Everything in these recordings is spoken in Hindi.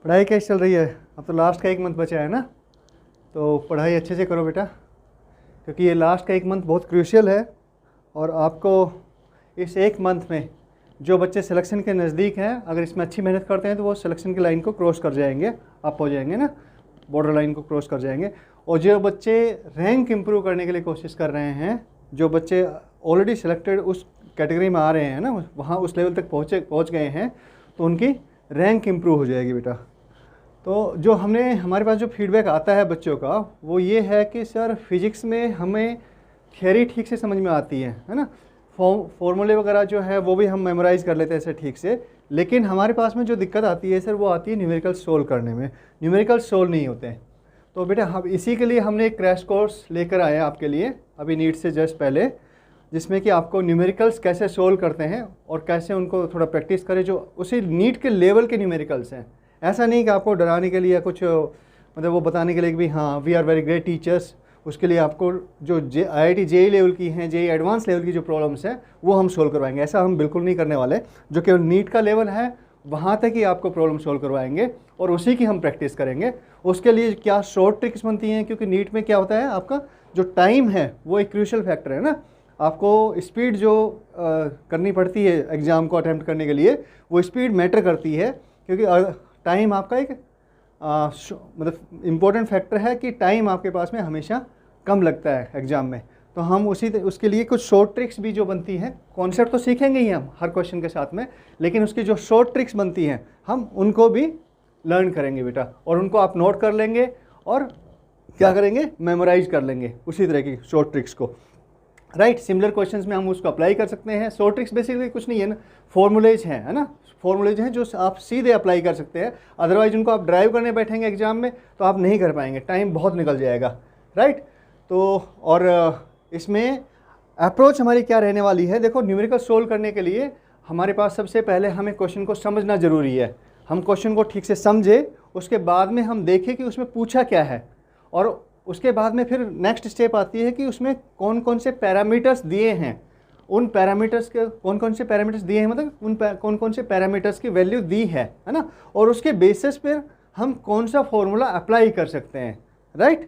पढ़ाई कैसी चल रही है? अब तो लास्ट का 1 मंथ बचा है ना, तो पढ़ाई अच्छे से करो बेटा, क्योंकि ये लास्ट का 1 मंथ बहुत क्रूशियल है। और आपको इस 1 मंथ में जो बच्चे सिलेक्शन के नज़दीक हैं, अगर इसमें अच्छी मेहनत करते हैं तो वो सिलेक्शन की लाइन को क्रॉस कर जाएंगे, अप हो जाएंगे ना, बॉर्डर लाइन को क्रॉस कर जाएंगे। और जो बच्चे रैंक इम्प्रूव करने के लिए कोशिश कर रहे हैं, जो बच्चे ऑलरेडी सिलेक्टेड उस कैटेगरी में आ रहे हैं ना, वहाँ उस लेवल तक पहुँच गए हैं, तो उनकी रैंक इम्प्रूव हो जाएगी बेटा। तो जो हमारे पास जो फीडबैक आता है बच्चों का, वो ये है कि सर फिज़िक्स में हमें थियरी ठीक से समझ में आती है ना, फॉर्मूले वगैरह जो है वो भी हम मेमोराइज़ कर लेते हैं ऐसे ठीक से, लेकिन हमारे पास में जो दिक्कत आती है सर वो आती है न्यूमेरिकल सोल्व करने में, न्यूमेरिकल सोल्व नहीं होते हैं। तो बेटा हम इसी के लिए हमने एक क्रैश कोर्स लेकर आए हैं आपके लिए अभी नीट से जस्ट पहले, जिसमें कि आपको न्यूमेरिकल्स कैसे सोल्व करते हैं और कैसे उनको थोड़ा प्रैक्टिस करें, जो उसी नीट के लेवल के न्यूमेरिकल्स हैं। ऐसा नहीं कि आपको डराने के लिए या कुछ मतलब वो बताने के लिए कि भी हाँ we are very great teachers, उसके लिए आपको जो IIT JEE लेवल की हैं, JEE एडवांस लेवल की जो प्रॉब्लम्स हैं वो हम सोल्व करवाएंगे। ऐसा हम बिल्कुल नहीं करने वाले, जो केवल नीट का लेवल है वहाँ तक ही आपको प्रॉब्लम सोल्व करवाएंगे और उसी की हम प्रैक्टिस करेंगे। उसके लिए क्या शॉर्ट ट्रिक्स बनती हैं, क्योंकि नीट में क्या होता है, आपका जो टाइम है वो एक क्रूशियल फैक्टर है ना। आपको स्पीड जो करनी पड़ती है एग्ज़ाम को अटैम्प्ट करने के लिए, वो स्पीड मैटर करती है, क्योंकि टाइम आपका एक मतलब इम्पोर्टेंट फैक्टर है कि टाइम आपके पास में हमेशा कम लगता है एग्ज़ाम में। तो हम उसके लिए कुछ शॉर्ट ट्रिक्स भी जो बनती हैं, कॉन्सेप्ट तो सीखेंगे ही हम हर क्वेश्चन के साथ में, लेकिन उसकी जो शॉर्ट ट्रिक्स बनती हैं हम उनको भी लर्न करेंगे बेटा, और उनको आप नोट कर लेंगे और क्या करेंगे, मेमोराइज कर लेंगे उसी तरह की शॉर्ट ट्रिक्स को। राइट, सिमिलर क्वेश्चंस में हम उसको अप्लाई कर सकते हैं। शॉर्ट ट्रिक्स बेसिकली कुछ नहीं है ना, फॉर्मूलेज हैं, है ना, फॉर्मूलेज हैं जो आप सीधे अप्लाई कर सकते हैं। अदरवाइज उनको आप ड्राइव करने बैठेंगे एग्जाम में तो आप नहीं कर पाएंगे, टाइम बहुत निकल जाएगा। राइट, तो और इसमें अप्रोच हमारी क्या रहने वाली है, देखो न्यूमेरिकल सोल्व करने के लिए हमारे पास सबसे पहले हमें क्वेश्चन को समझना ज़रूरी है। हम क्वेश्चन को ठीक से समझे, उसके बाद में हम देखें कि उसमें पूछा क्या है, और उसके बाद में फिर नेक्स्ट स्टेप आती है कि उसमें कौन कौन से पैरामीटर्स दिए हैं, उन पैरामीटर्स के कौन कौन से पैरामीटर्स दिए हैं, मतलब उन कौन कौन से पैरामीटर्स की वैल्यू दी है ना, और उसके बेसिस पर हम कौन सा फॉर्मूला अप्लाई कर सकते हैं। राइट,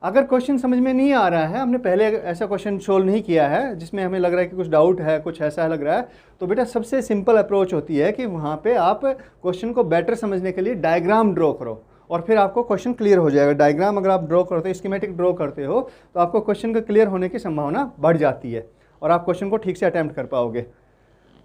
अगर क्वेश्चन समझ में नहीं आ रहा है, हमने पहले ऐसा क्वेश्चन सोल्व नहीं किया है जिसमें हमें लग रहा है कि कुछ डाउट है, कुछ ऐसा लग रहा है, तो बेटा सबसे सिंपल अप्रोच होती है कि वहाँ पे आप क्वेश्चन को बेटर समझने के लिए डायग्राम ड्रॉ करो, और फिर आपको क्वेश्चन क्लियर हो जाएगा। डायग्राम अगर आप ड्रॉ करते हो, स्कीमेटिक ड्रॉ करते हो, तो आपको क्वेश्चन का क्लियर होने की संभावना बढ़ जाती है और आप क्वेश्चन को ठीक से अटैम्प्ट कर पाओगे।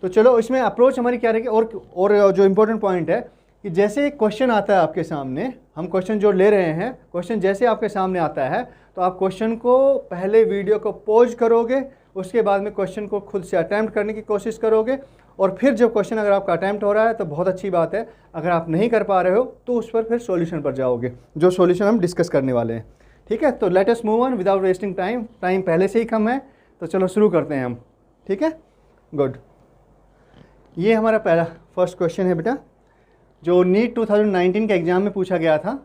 तो चलो इसमें अप्रोच हमारी क्या रहेगी। और जो इम्पोर्टेंट पॉइंट है कि जैसे एक क्वेश्चन आता है आपके सामने, हम क्वेश्चन जो ले रहे हैं, क्वेश्चन जैसे आपके सामने आता है तो आप क्वेश्चन को पहले वीडियो को पॉज करोगे, उसके बाद में क्वेश्चन को खुद से अटैम्प्ट करने की कोशिश करोगे, और फिर जब क्वेश्चन अगर आपका अटैम्प्ट हो रहा है तो बहुत अच्छी बात है। अगर आप नहीं कर पा रहे हो तो उस पर फिर सॉल्यूशन पर जाओगे, जो सॉल्यूशन हम डिस्कस करने वाले हैं। ठीक है, तो let us move on without wasting time. Time पहले से ही कम है, तो चलो शुरू करते हैं हम। ठीक है, गुड। ये हमारा पहला फर्स्ट क्वेश्चन है बेटा, जो नीट 2019 के एग्ज़ाम में पूछा गया था,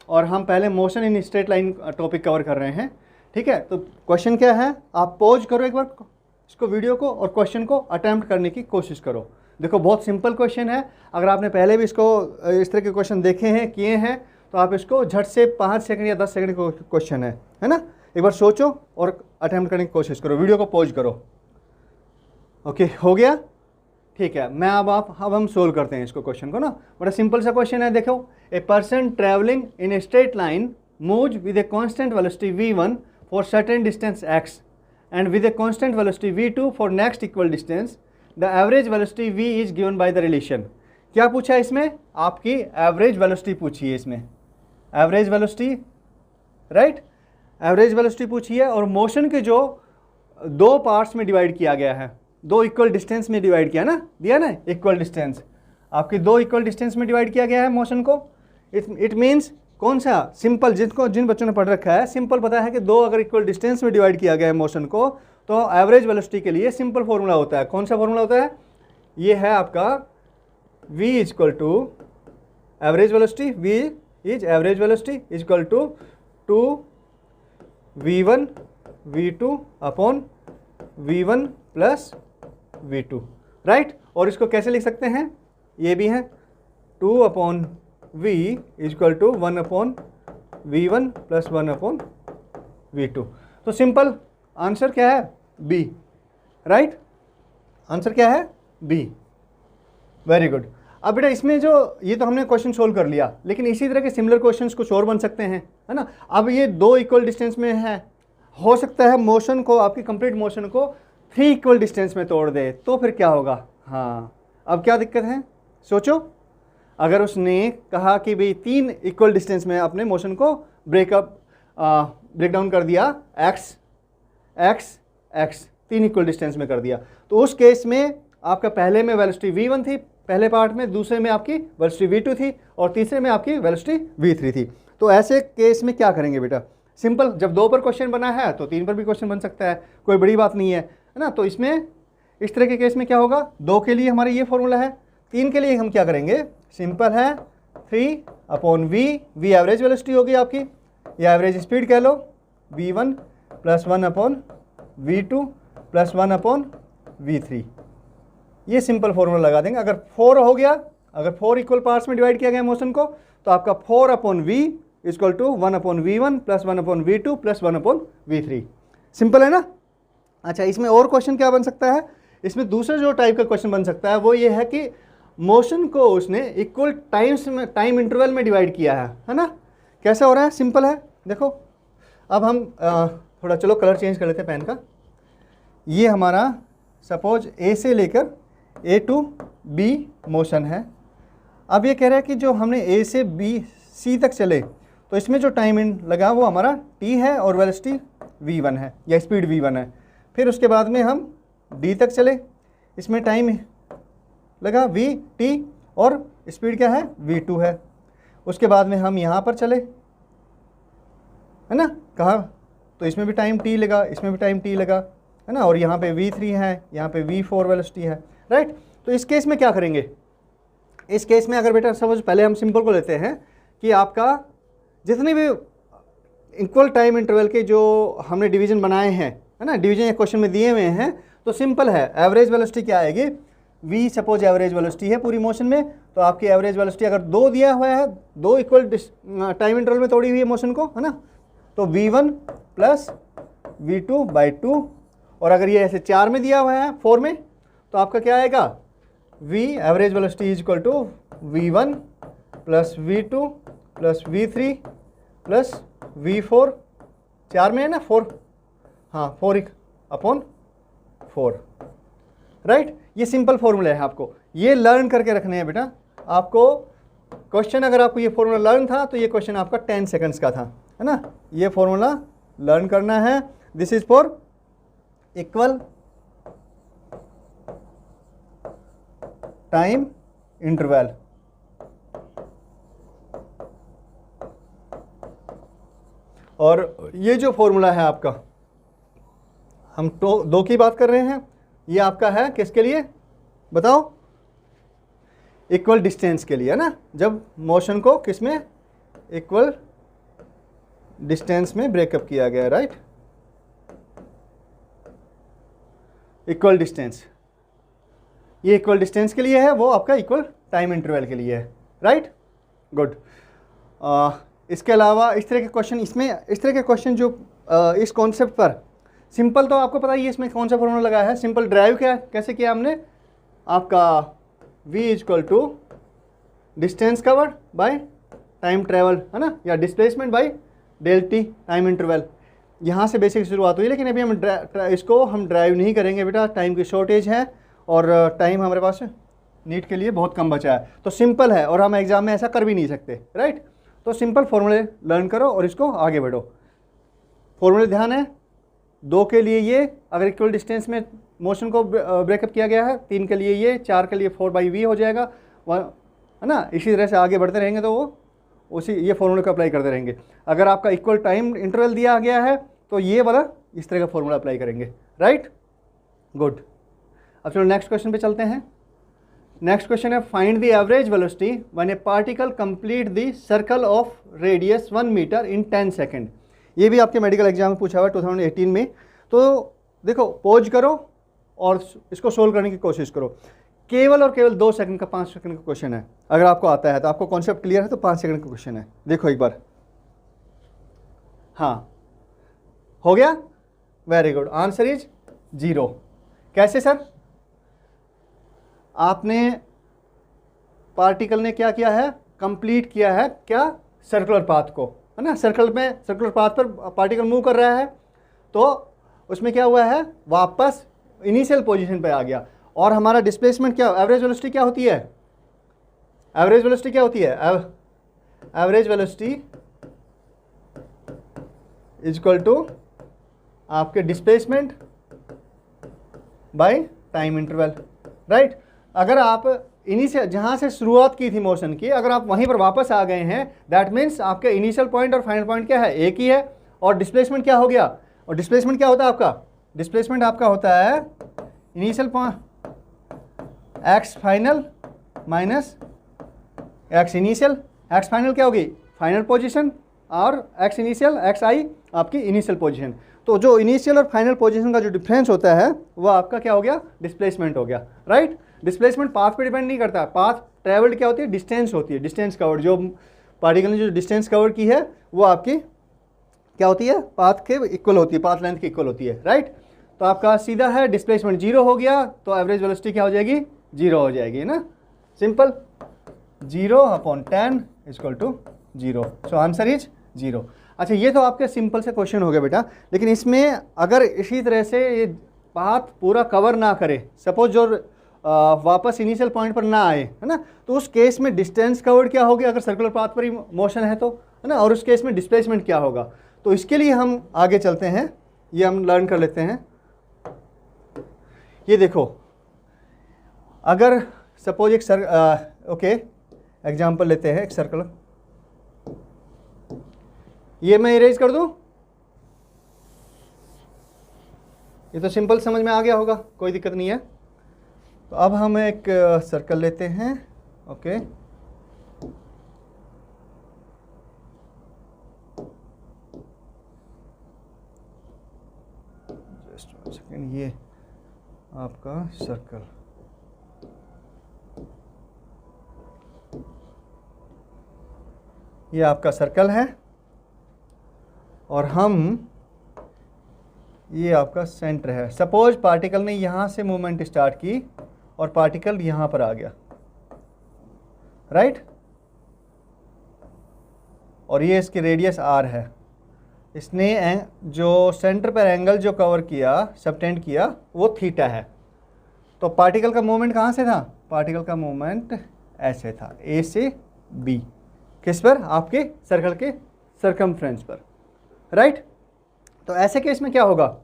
और हम पहले motion in straight line topic cover कर रहे हैं। ठीक है, तो क्वेश्चन क्या है, आप पॉज करो एक बार इसको वीडियो को और क्वेश्चन को अटैम्प्ट करने की कोशिश करो। देखो बहुत सिंपल क्वेश्चन है, अगर आपने पहले भी इसको इस तरह के क्वेश्चन देखे हैं, किए हैं, तो आप इसको झट से 5 सेकंड या 10 सेकंड का क्वेश्चन है ना, एक बार सोचो और अटैम्प्ट करने की कोशिश करो, वीडियो को पॉज करो। ओके, हो गया? ठीक है, मैं अब हम सोल्व करते हैं इसको, क्वेश्चन को ना। बड़ा सिंपल सा क्वेश्चन है। देखो, a person travelling in a straight line moves with a constant velocity v1 for certain distance x and with a constant velocity v2 for next equal distance, the average velocity v is given by the relation। क्या पूछा है इसमें? आपकी एवरेज वेलोसिटी पूछी है इसमें, average velocity. Right, average velocity पूछी है, और मोशन के जो 2 पार्ट्स में डिवाइड किया गया है, 2 इक्वल डिस्टेंस में डिवाइड किया ना, दिया ना इक्वल डिस्टेंस, आपकी 2 इक्वल डिस्टेंस में डिवाइड किया गया है मोशन को। इट मीन्स कौन सा, सिंपल, जिन बच्चों ने पढ़ रखा है सिंपल पता है कि 2 अगर इक्वल डिस्टेंस में डिवाइड किया गया है मोशन को, तो एवरेज वेलोसिटी के लिए सिंपल फॉर्मूला होता है। कौन सा फॉर्मूला होता है? ये है आपका v equal to average velocity, v is average velocity equal to 2v1 v2 upon v1 plus v2। Right, और इसको कैसे लिख सकते हैं? ये भी है 2 upon v equal to 1/v1 plus 1/v2। तो सिंपल आंसर क्या है? B, right? आंसर क्या है? बी। Very good. अब बेटा इसमें जो ये तो हमने क्वेश्चन सोल्व कर लिया, लेकिन इसी तरह के सिमिलर क्वेश्चंस कुछ और बन सकते हैं, है ना। अब ये 2 इक्वल डिस्टेंस में है, हो सकता है मोशन को, आपकी कंप्लीट मोशन को 3 इक्वल डिस्टेंस में तोड़ दे, तो फिर क्या होगा? हाँ, अब क्या दिक्कत है सोचो। अगर उसने कहा कि भाई 3 इक्वल डिस्टेंस में अपने मोशन को ब्रेक डाउन कर दिया, x x x 3 equal distance में कर दिया, तो उस केस में आपका पहले में वेलोसिटी v1 थी पहले पार्ट में, दूसरे में आपकी वेलोसिटी v2 थी, और तीसरे में आपकी वेलोसिटी v3 थी। तो ऐसे केस में क्या करेंगे बेटा? सिंपल, जब 2 पर क्वेश्चन बना है तो 3 पर भी क्वेश्चन बन सकता है, कोई बड़ी बात नहीं है ना। तो इसमें इस तरह के केस में क्या होगा? 2 के लिए हमारे ये फॉर्मूला है, 3 के लिए हम क्या करेंगे? सिंपल है, 3/v, v एवरेज वेलोसिटी होगी आपकी, या एवरेज स्पीड कह लो, v1 plus 1/v2 plus 1/v3। ये सिंपल फॉर्मूला लगा देंगे। अगर 4 हो गया, अगर 4 इक्वल पार्ट्स में डिवाइड किया गया मोशन को, तो आपका 4/v equal to 1/v1 plus 1/v2 plus 1/v3। Simple है ना। अच्छा, इसमें और क्वेश्चन क्या बन सकता है? इसमें दूसरा जो टाइप का क्वेश्चन बन सकता है वो ये है कि मोशन को उसने इक्वल टाइम इंटरवल में डिवाइड किया है ना। कैसे हो रहा है? सिंपल है, देखो। अब हम थोड़ा चलो कलर चेंज कर लेते हैं पेन का। ये हमारा सपोज ए से लेकर ए टू बी मोशन है। अब ये कह रहा है कि जो हमने ए से बी सी तक चले, तो इसमें जो टाइम लगा वो हमारा टी है और वेलोसिटी v1 है, या स्पीड v1 है। फिर उसके बाद में हम डी तक चले, इसमें टाइम लगा v टी और स्पीड क्या है? v2 है। उसके बाद में हम यहाँ पर चले, है ना, कहा, तो इसमें भी टाइम t लगा, इसमें भी टाइम t लगा, है ना, और यहाँ पे v3 है, यहाँ पे v4 वेलोसिटी है, राइट। तो इस केस में क्या करेंगे? इस केस में अगर बेटा सपोज पहले हम सिंपल को लेते हैं कि आपका जितने भी इक्वल टाइम इंटरवल के जो हमने डिवीजन बनाए हैं, है ना, डिवीजन एक क्वेश्चन में दिए हुए हैं, तो सिंपल है, एवरेज वेलोसिटी क्या आएगी? v सपोज एवरेज वेलोसिटी है पूरी मोशन में, तो आपकी एवरेज वेलोसिटी अगर 2 दिया हुआ है, 2 इक्वल टाइम इंटरवल में तोड़ी हुई है मोशन को, है ना, तो v1 प्लस v2/2, और अगर ये ऐसे 4 में दिया हुआ है, 4 में, तो आपका क्या आएगा? v average velocity is equal to v1 plus v2 plus v3 plus v4, 4 में है ना 4, हाँ 4/4, राइट। ये सिंपल फॉर्मूला है, आपको ये लर्न करके रखने हैं बेटा। आपको क्वेश्चन, अगर आपको ये फॉर्मूला लर्न था तो ये क्वेश्चन आपका 10 सेकंड्स का था, है ना। ये फॉर्मूला लर्न करना है। This is for equal time interval. और ये जो फॉर्मूला है आपका, हम तो 2 की बात कर रहे हैं, ये आपका है किसके लिए बताओ? इक्वल डिस्टेंस के लिए, है ना। जब मोशन को किस में? इक्वल डिस्टेंस में ब्रेकअप किया गया, राइट। इक्वल डिस्टेंस, ये इक्वल डिस्टेंस के लिए है, वो आपका इक्वल टाइम इंटरवल के लिए है, राइट। गुड। इसके अलावा इस तरह के क्वेश्चन, इसमें इस तरह के क्वेश्चन जो इस कॉन्सेप्ट पर सिंपल, तो आपको पता ही है इसमें कौन सा फॉर्मूला लगा है। सिंपल ड्राइव क्या कैसे किया हमने? आपका v equal to distance covered by time travel, है ना, या displacement by del T time interval. यहाँ से बेसिक शुरुआत हुई, लेकिन अभी हम इसको हम ड्राइव नहीं करेंगे बेटा, टाइम की शॉर्टेज है और टाइम हमारे पास नीट के लिए बहुत कम बचा है। तो सिंपल है, और हम एग्जाम में ऐसा कर भी नहीं सकते, राइट। तो सिंपल फॉर्मूले लर्न करो और इसको आगे बढ़ो। फॉर्मूले ध्यान है, 2 के लिए ये, अगर इक्वल डिस्टेंस में मोशन को ब्रेकअप किया गया है, 3 के लिए ये, 4 के लिए 4/v हो जाएगा, है ना। इसी तरह से आगे बढ़ते रहेंगे तो वो उसी ये फॉर्मूले को अप्लाई करते रहेंगे। अगर आपका इक्वल टाइम इंटरवल दिया गया है तो ये वाला इस तरह का फॉर्मूला अप्लाई करेंगे, राइट। गुड। अब चलो नेक्स्ट क्वेश्चन पे चलते हैं। नेक्स्ट क्वेश्चन है, find the average velocity when a particle complete the circle of radius 1 metre in 10 second. ये भी आपके मेडिकल एग्जाम में पूछा हुआ है 2018 में। तो देखो, पॉज करो और इसको सोल्व करने की कोशिश करो। केवल और केवल 2 सेकंड का 5 सेकंड का क्वेश्चन है। अगर आपको आता है तो, आपको कॉन्सेप्ट क्लियर है तो 5 सेकंड का क्वेश्चन है। देखो एक बार, हाँ हो गया, वेरी गुड, आंसर इज 0। कैसे सर? आपने पार्टिकल ने क्या किया है, कंप्लीट किया है क्या, सर्कुलर पाथ को, है ना। सर्कुलर पाथ पर पार्टिकल मूव कर रहा है, तो उसमें क्या हुआ है, वापस इनिशियल पोजीशन पे आ गया। और हमारा डिस्प्लेसमेंट क्या, एवरेज वेलोसिटी क्या होती है, एवरेज वेलोसिटी क्या होती है, average velocity is equal to आपके displacement by time interval, right. अगर आप इनिशियल जहाँ से शुरुआत की थी मोशन की, अगर आप वहीं पर वापस आ गए हैं, दैट मीन्स आपके इनिशियल पॉइंट और फाइनल पॉइंट क्या है, एक ही है। और डिस्प्लेसमेंट क्या हो गया, और डिस्प्लेसमेंट क्या होता है आपका, डिस्प्लेसमेंट आपका होता है initial point x final minus x initial. X final क्या होगी, फाइनल पोजीशन, और एक्स इनिशियल, एक्स आई आपकी इनिशियल पोजीशन। तो जो इनिशियल और फाइनल पोजीशन का जो डिफरेंस होता है वो आपका क्या हो गया, डिस्प्लेसमेंट हो गया, राइट। डिस्प्लेसमेंट पाथ पे डिपेंड नहीं करता, पाथ ट्रेवल्ड क्या होती है, डिस्टेंस होती है, डिस्टेंस कवर्ड। जो पार्टिकल ने जो डिस्टेंस कवर की है वो आपकी क्या होती है, पाथ के इक्वल होती है, पाथ लेंथ के इक्वल होती है, राइट। तो आपका सीधा है, डिस्प्लेसमेंट 0 हो गया तो एवरेज वेलोसिटी क्या हो जाएगी, 0 हो जाएगी ना, simple. 0/10 equal to 0, so answer is 0। अच्छा, ये तो आपके सिंपल से क्वेश्चन हो गया बेटा। लेकिन इसमें अगर इसी तरह से ये पाथ पूरा कवर ना करे, सपोज जो वापस इनिशियल पॉइंट पर ना आए, है ना, तो उस केस में डिस्टेंस कवर्ड क्या होगी, अगर सर्कुलर पाथ पर ही मोशन है तो, है ना। और उस केस में डिस्प्लेसमेंट क्या होगा, तो इसके लिए हम आगे चलते हैं, ये हम लर्न कर लेते हैं। ये देखो, अगर सपोज एक ओके एग्जांपल लेते हैं, एक सर्कल, ये मैं इरेज कर दूं, ये तो सिंपल समझ में आ गया होगा, कोई दिक्कत नहीं है। तो अब हम एक सर्कल लेते हैं, ओके। जस्ट 1 सेकेंड, ये आपका सर्कल, ये आपका सर्कल है, और हम, ये आपका सेंटर है। सपोज पार्टिकल ने यहाँ से मूवमेंट स्टार्ट की और पार्टिकल यहाँ पर आ गया, राइट। और ये इसकी रेडियस r है। इसने जो सेंटर पर एंगल जो कवर किया, सबटेंड किया, वो थीटा है। तो पार्टिकल का मूवमेंट कहाँ से था, पार्टिकल का मूवमेंट ऐसे था, A से B, किस पर, आपके सर्कल के सर्कमफ्रेंस पर, राइट। तो ऐसे केस में क्या होगा,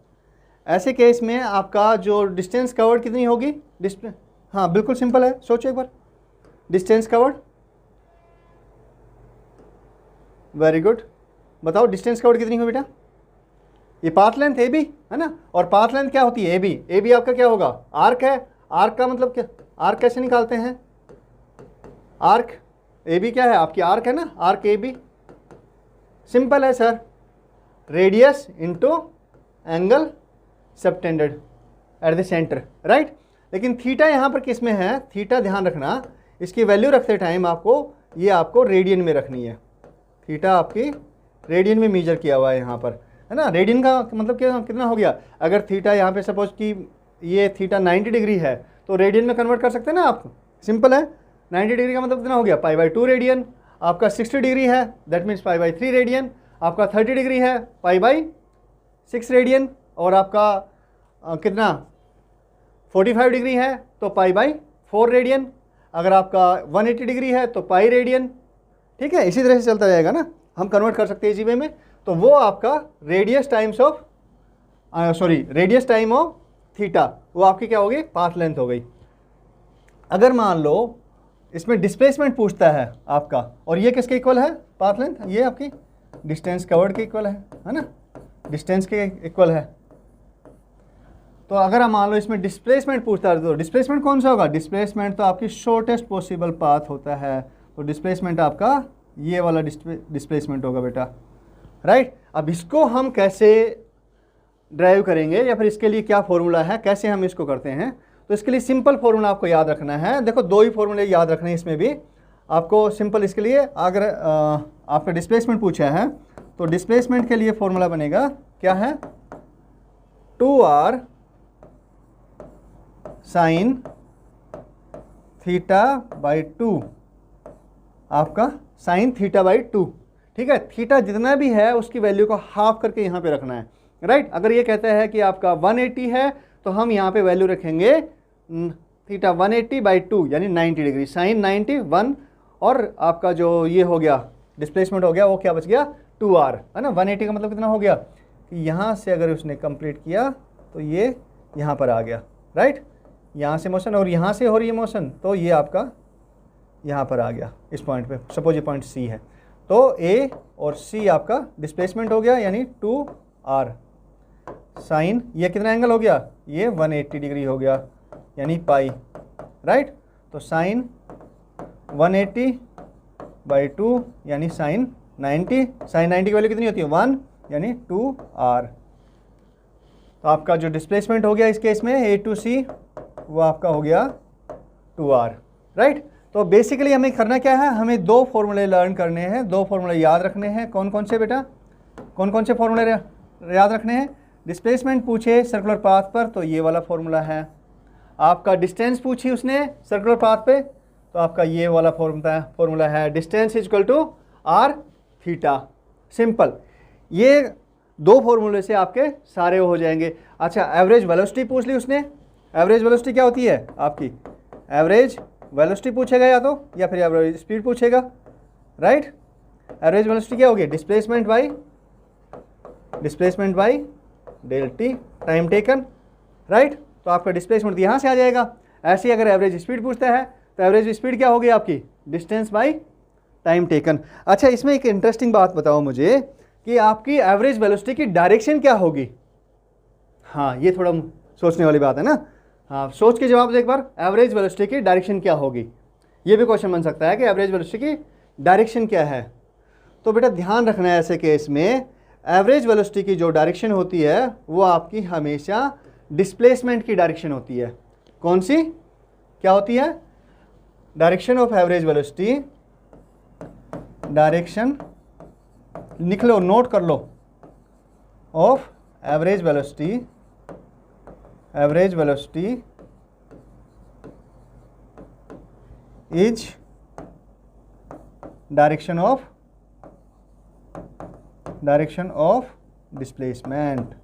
ऐसे केस में आपका जो डिस्टेंस कवर्ड कितनी होगी, हाँ बिल्कुल सिंपल है, सोचो एक बार, डिस्टेंस कवर्ड, वेरी गुड, बताओ डिस्टेंस कवर्ड कितनी हो बेटा, ये पाथ लेंथ AB है ना। और पाथ लेंथ क्या होती है, AB आपका क्या होगा, आर्क है। आर्क का मतलब क्या, आर्क कैसे निकालते हैं, आर्क AB क्या है, आपकी आर्क है ना, आर्क AB सिंपल है sir, radius into angle subtended at the centre, right. लेकिन थीटा यहाँ पर किस में है, थीटा ध्यान रखना, इसकी वैल्यू रखते टाइम आपको, ये आपको रेडियन में रखनी है। थीटा आपकी रेडियन में मेजर किया हुआ है यहाँ पर, है ना। रेडियन का मतलब क्या, कितना हो गया, अगर थीटा यहाँ पे सपोज कि ये थीटा 90 डिग्री है तो रेडियन में कन्वर्ट कर सकते हैं ना आप, सिंपल है। 90 डिग्री का मतलब कितना हो गया, π/2 रेडियन। आपका 60 डिग्री है, दैट मीन्स π/3 रेडियन। आपका 30 डिग्री है, π/6 रेडियन। और आपका कितना 45 डिग्री है तो π/4 रेडियन। अगर आपका 180 डिग्री है तो पाई रेडियन, ठीक है। इसी तरह से चलता जाएगा ना, हम कन्वर्ट कर सकते हैं इसी वे में। तो वो आपका रेडियस टाइम ऑफ थीटा, वो आपकी क्या होगी, पाथ लेंथ हो गई। अगर मान लो इसमें डिस्प्लेसमेंट पूछता है आपका, और ये किसके इक्वल है, पाथ लेंथ, ये आपकी डिस्टेंस कवर्ड के इक्वल है ना, डिस्टेंस के इक्वल है। तो अगर हम मान लो इसमें डिस्प्लेसमेंट पूछता है, तो डिस्प्लेसमेंट कौन सा होगा, डिस्प्लेसमेंट तो आपकी शॉर्टेस्ट पॉसिबल पाथ होता है। तो डिस्प्लेसमेंट आपका ये वाला डिस्प्लेसमेंट होगा बेटा, राइट। अब इसको हम कैसे ड्राइव करेंगे, या फिर इसके लिए क्या फॉर्मूला है, कैसे हम इसको करते हैं। तो इसके लिए सिंपल फॉर्मूला आपको याद रखना है। देखो 2 ही फॉर्मूले याद रखने हैं इसमें भी आपको सिंपल। इसके लिए अगर आपका डिस्प्लेसमेंट पूछा है तो डिस्प्लेसमेंट के लिए फॉर्मूला बनेगा क्या है, 2r साइन थीटा बाई 2, आपका साइन थीटा बाई 2, ठीक है। थीटा जितना भी है उसकी वैल्यू को हाफ करके यहाँ पे रखना है, राइट। अगर ये कहता है कि आपका 180 है तो हम यहाँ पे वैल्यू रखेंगे थीटा 180 बाई 2 यानी 90 डिग्री, साइन 90 1, और आपका जो ये हो गया डिस्प्लेसमेंट हो गया वो क्या बच गया 2r, है ना। 180 का मतलब कितना हो गया कि यहाँ से अगर उसने कंप्लीट किया तो ये यहाँ पर आ गया, राइट। यहाँ से मोशन और यहाँ से हो रही है मोशन तो ये आपका यहाँ पर आ गया इस पॉइंट पे। सपोज ये पॉइंट C है तो A और C आपका डिस्प्लेसमेंट हो गया यानी 2r साइन ये कितना एंगल हो गया, ये 180 डिग्री हो गया यानी पाई, राइट। तो साइन 180 बाई 2 यानी साइन 90, साइन 90 की वैल्यू कितनी होती है 1 यानी 2r। तो आपका जो डिस्प्लेसमेंट हो गया इस केस में A to C वो आपका हो गया 2r, राइट। तो बेसिकली हमें करना क्या है, हमें 2 फॉर्मूले लर्न करने हैं, 2 फॉर्मूले याद रखने हैं। कौन कौन से बेटा, कौन कौन से फॉर्मूले याद रखने हैं। डिस्प्लेसमेंट पूछे सर्कुलर पाथ पर तो ये वाला फॉर्मूला है। आपका डिस्टेंस पूछी उसने सर्कुलर पाथ पे तो आपका ये वाला फॉर्मूला है, distance is equal to r theta. Simple, ये 2 फॉर्मूले से आपके सारे हो जाएंगे। अच्छा, एवरेज वेलोसिटी पूछ ली उसने। एवरेज वेलोसिटी क्या होती है आपकी, एवरेज वेलोसिटी पूछेगा या फिर एवरेज स्पीड पूछेगा, राइट। एवरेज वेलोसिटी क्या होगी, displacement by del T time taken, right. तो आपका डिस्प्लेसमेंट यहाँ से आ जाएगा। ऐसे ही अगर एवरेज स्पीड पूछता है तो एवरेज स्पीड क्या होगी आपकी, डिस्टेंस बाई टाइम टेकन। अच्छा, इसमें एक इंटरेस्टिंग बात बताओ मुझे कि आपकी एवरेज वेलोसिटी की डायरेक्शन क्या होगी। हाँ, ये थोड़ा सोचने वाली बात है ना। हाँ, सोच के जवाब दे एक बार, एवरेज वेलोसिटी की डायरेक्शन क्या होगी। ये भी क्वेश्चन बन सकता है कि एवरेज वेलोसिटी की डायरेक्शन क्या है। तो बेटा ध्यान रखना है ऐसे केस में एवरेज वेलोसिटी की जो डायरेक्शन होती है वो आपकी हमेशा डिस्प्लेसमेंट की डायरेक्शन होती है। कौन सी, क्या होती है, direction of average velocity, direction लिख लो, नोट कर लो, of average velocity is direction of displacement.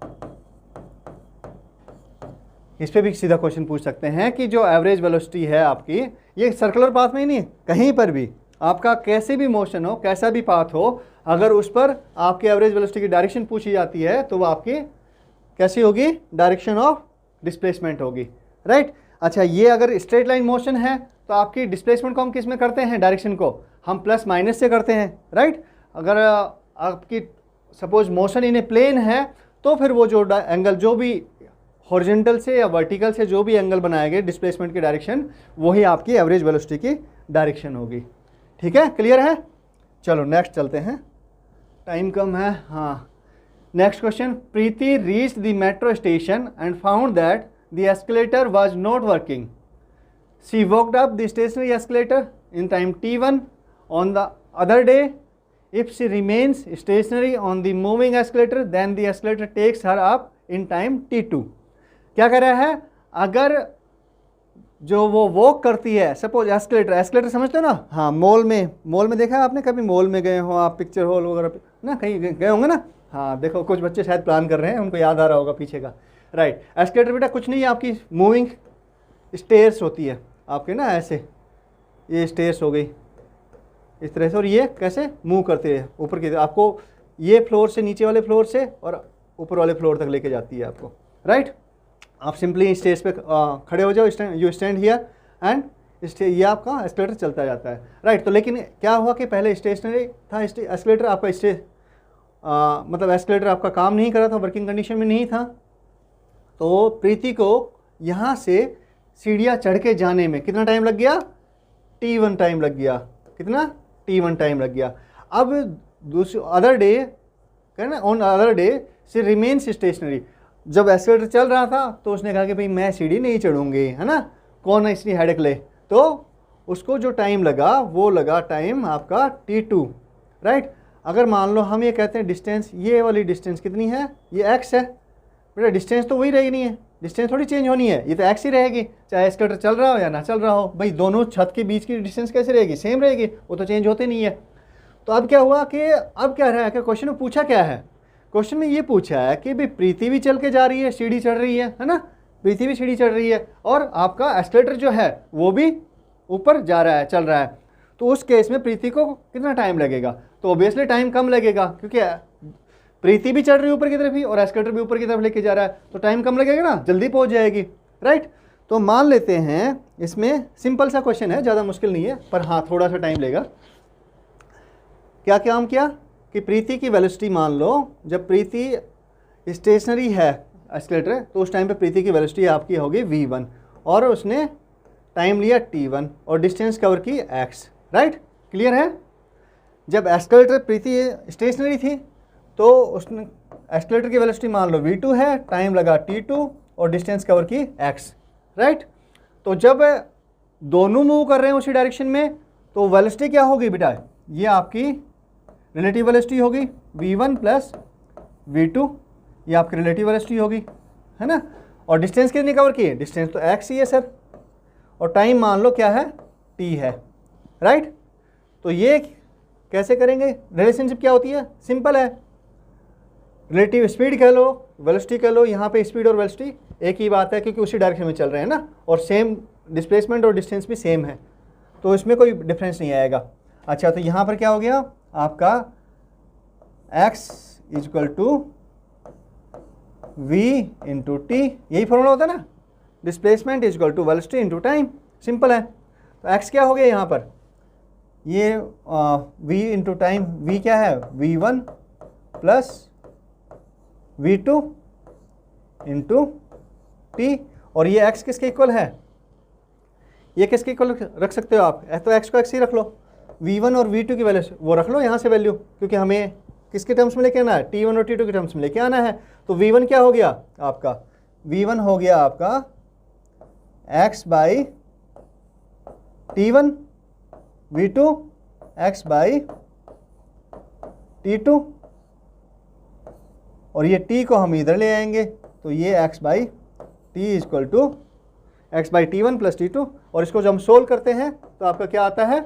इस पे भी सीधा क्वेश्चन पूछ सकते हैं कि जो एवरेज वेलोसिटी है आपकी, ये सर्कुलर पाथ में ही नहीं, कहीं पर भी आपका कैसे भी मोशन हो, कैसा भी पाथ हो, अगर उस पर आपकी एवरेज वेलोसिटी की डायरेक्शन पूछी जाती है तो वो आपकी कैसी होगी, डायरेक्शन ऑफ डिस्प्लेसमेंट होगी, राइट। अच्छा, ये अगर स्ट्रेट लाइन मोशन है तो आपकी डिस्प्लेसमेंट को हम किस में करते हैं, डायरेक्शन को हम प्लस माइनस से करते हैं, राइट। अगर आपकी suppose motion in a plane है तो फिर वो जो एंगल, जो भी हॉरिजॉन्टल से या वर्टिकल से जो भी एंगल बनाएंगे डिस्प्लेसमेंट की डायरेक्शन, वही आपकी एवरेज वेलोसिटी की डायरेक्शन होगी। ठीक है, क्लियर है। चलो नेक्स्ट चलते हैं, टाइम कम है। हाँ, next question, Preeti reached the metro station and found that the escalator was not working. She walked up the stationary escalator in time t1 on the other day. If she remains stationary on the moving escalator, then the escalator takes her up in time t2। क्या कह रहा है, अगर जो वो वॉक करती है, सपोज एस्केलेटर समझते हो ना। हाँ, मॉल में देखा है आपने, कभी मॉल में गए हो आप, पिक्चर हॉल वगैरह ना, कहीं गए होंगे ना। हाँ, देखो कुछ बच्चे शायद प्लान कर रहे हैं, उनको याद आ रहा होगा पीछे का, राइट। एस्केलेटर बेटा कुछ नहीं है, आपकी मूविंग स्टेयर्स होती है आपके ना, ऐसे ये स्टेयर्स हो गई इस तरह से, और ये कैसे मूव करते हैं ऊपर की, आपको ये फ्लोर से नीचे वाले फ्लोर से और ऊपर वाले फ्लोर तक लेके जाती है आपको, राइट। आप सिंपली स्टेज पे खड़े हो जाओ, यू स्टैंड हियर एंड ये आपका एस्केलेटर चलता जाता है, राइट। तो लेकिन क्या हुआ कि पहले स्टेशनरी था एस्केलेटर आपका, मतलब एस्केलेटर आपका काम नहीं कर रहा था, वर्किंग कंडीशन में नहीं था। तो प्रीति को यहाँ से सीढ़ियाँ चढ़ के जाने में कितना टाइम लग गया, t1 टाइम लग गया। कितना, t1 टाइम लग गया। अब दूसरे अदर डे, कहना on other day she remains stationary. जब एस्केलेटर चल रहा था तो उसने कहा कि भाई मैं सीढ़ी नहीं चढ़ूंगी, है ना, कौन इसकी हेडेक ले, तो उसको जो टाइम लगा वो लगा टाइम आपका t2, राइट। अगर मान लो हम ये कहते हैं डिस्टेंस, ये वाली डिस्टेंस कितनी है, ये x है बेटा, डिस्टेंस तो वही रहेगी नहीं है, डिस्टेंस थोड़ी चेंज होनी है, ये तो x ही रहेगी, चाहे एस्केलेटर चल रहा हो या ना चल रहा हो। भाई दोनों छत के बीच की डिस्टेंस कैसे रहेगी, सेम रहेगी, वो तो चेंज होते नहीं है। तो अब क्या हुआ कि अब क्या रहा है कि क्वेश्चन में पूछा क्या है, क्वेश्चन में ये पूछा है कि भाई प्रीति भी चल के जा रही है, सीढ़ी चढ़ रही है ना, प्रीति भी सीढ़ी चढ़ रही है और आपका एस्केलेटर जो है वो भी ऊपर जा रहा है, चल रहा है। तो उस केस में प्रीति को कितना टाइम लगेगा, तो ऑब्वियसली टाइम कम लगेगा, क्योंकि प्रीति भी चढ़ रही है ऊपर की तरफ ही और एस्केलेटर भी ऊपर की तरफ लेके जा रहा है, तो टाइम कम लगेगा ना, जल्दी पहुंच जाएगी, राइट। तो मान लेते हैं इसमें सिंपल सा क्वेश्चन है, ज़्यादा मुश्किल नहीं है, पर हाँ थोड़ा सा टाइम लेगा। क्या काम किया कि प्रीति की वेलोसिटी मान लो, जब प्रीति स्टेशनरी है एस्केलेटर, तो उस टाइम पे प्रीति की वेलोसिटी आपकी होगी v1 और उसने टाइम लिया t1 और डिस्टेंस कवर की x, राइट, क्लियर है। जब एस्केलेटर प्रीति स्टेशनरी थी तो उसने एस्केलेटर की वेलोसिटी मान लो v2 है, टाइम लगा t2 और डिस्टेंस कवर की x, राइट। तो जब दोनों मूव कर रहे हैं उसी डायरेक्शन में तो वेलोसिटी क्या होगी बेटा, ये आपकी रिलेटिव वेलोसिटी होगी v1 प्लस v2, ये आपकी रिलेटिव वेलोसिटी होगी, है ना। और डिस्टेंस कितनी कवर की है, डिस्टेंस तो x ही है सर, और टाइम मान लो क्या है, t है, राइट। तो ये कैसे करेंगे, रिलेशनशिप क्या होती है, सिंपल है, रिलेटिव स्पीड कह लो, वेलोसिटी कह लो, यहाँ पे स्पीड और वेलोसिटी एक ही बात है क्योंकि उसी डायरेक्शन में चल रहे हैं ना, और सेम डिस्प्लेसमेंट और डिस्टेंस भी सेम है, तो इसमें कोई डिफरेंस नहीं आएगा। अच्छा, तो यहाँ पर क्या हो गया आपका x equal to v into T, यही फॉर्मूला होता है ना, displacement equal to velocity into time, simple है। तो x क्या हो गया यहाँ पर, ये v इंटू टाइम, v क्या है v1 plus v2 into T, और ये x किसके इक्वल है, ये किसके इक्वल रख सकते हो आप, तो x को x ही रख लो, v1 और v2 की वैल्यू वो रख लो यहाँ से वैल्यू, क्योंकि हमें किसके टर्म्स में लेके आना है, t1 और t2 के टर्म्स में लेके आना है। तो v1 क्या हो गया आपका, v1 हो गया आपका x by t1, v2 x by t2, और ये t को हम इधर ले आएंगे तो ये x by T equal to X by T one plus t2, और इसको जब हम सोल्व करते हैं तो आपका क्या आता है,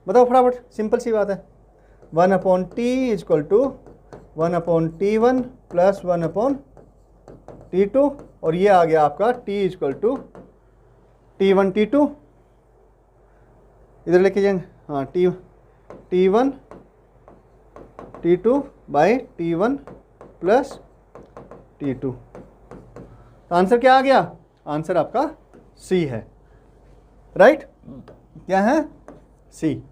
बताओ फटाफट, सिंपल सी बात है, 1 upon T equal to 1 upon t1 plus 1 upon t2, और ये आ गया आपका t equal to t1 t2, इधर लेके जाएंगे, हाँ t1 t2 by t1 plus t2। तो आंसर क्या आ गया, आंसर आपका सी है, राइट, क्या है सी।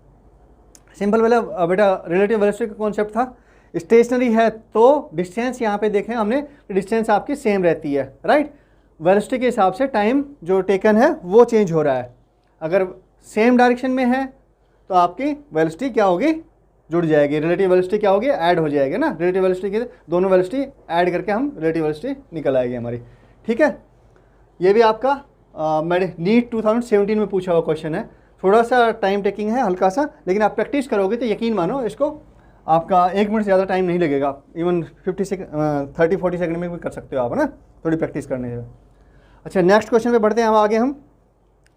सिंपल वाला बेटा रिलेटिव वेलोसिटी का कॉन्सेप्ट था, स्टेशनरी है तो डिस्टेंस यहाँ पे देखें हमने, डिस्टेंस आपकी सेम रहती है, राइट, वेलोसिटी के हिसाब से टाइम जो टेकन है वो चेंज हो रहा है। अगर सेम डायरेक्शन में है तो आपकी वेलोसिटी क्या होगी, जुड़ जाएगी, रिलेटिव वेलोसिटी क्या होगी, ऐड हो जाएगी ना, रिलेटिव वेलोसिटी के दोनों वेलोसिटी ऐड करके हम रिलेटिव वेलोसिटी निकल आएगी हमारी, ठीक है। ये भी आपका मेरे नीट 2017 में पूछा हुआ क्वेश्चन है, थोड़ा सा टाइम टेकिंग है हल्का सा, लेकिन आप प्रैक्टिस करोगे तो यकीन मानो इसको आपका 1 मिनट से ज़्यादा टाइम नहीं लगेगा, इवन 30-40 सेकंड में भी कर सकते हो आप, है ना, थोड़ी प्रैक्टिस करने से। अच्छा, नेक्स्ट क्वेश्चन पे बढ़ते हैं हम आगे। हम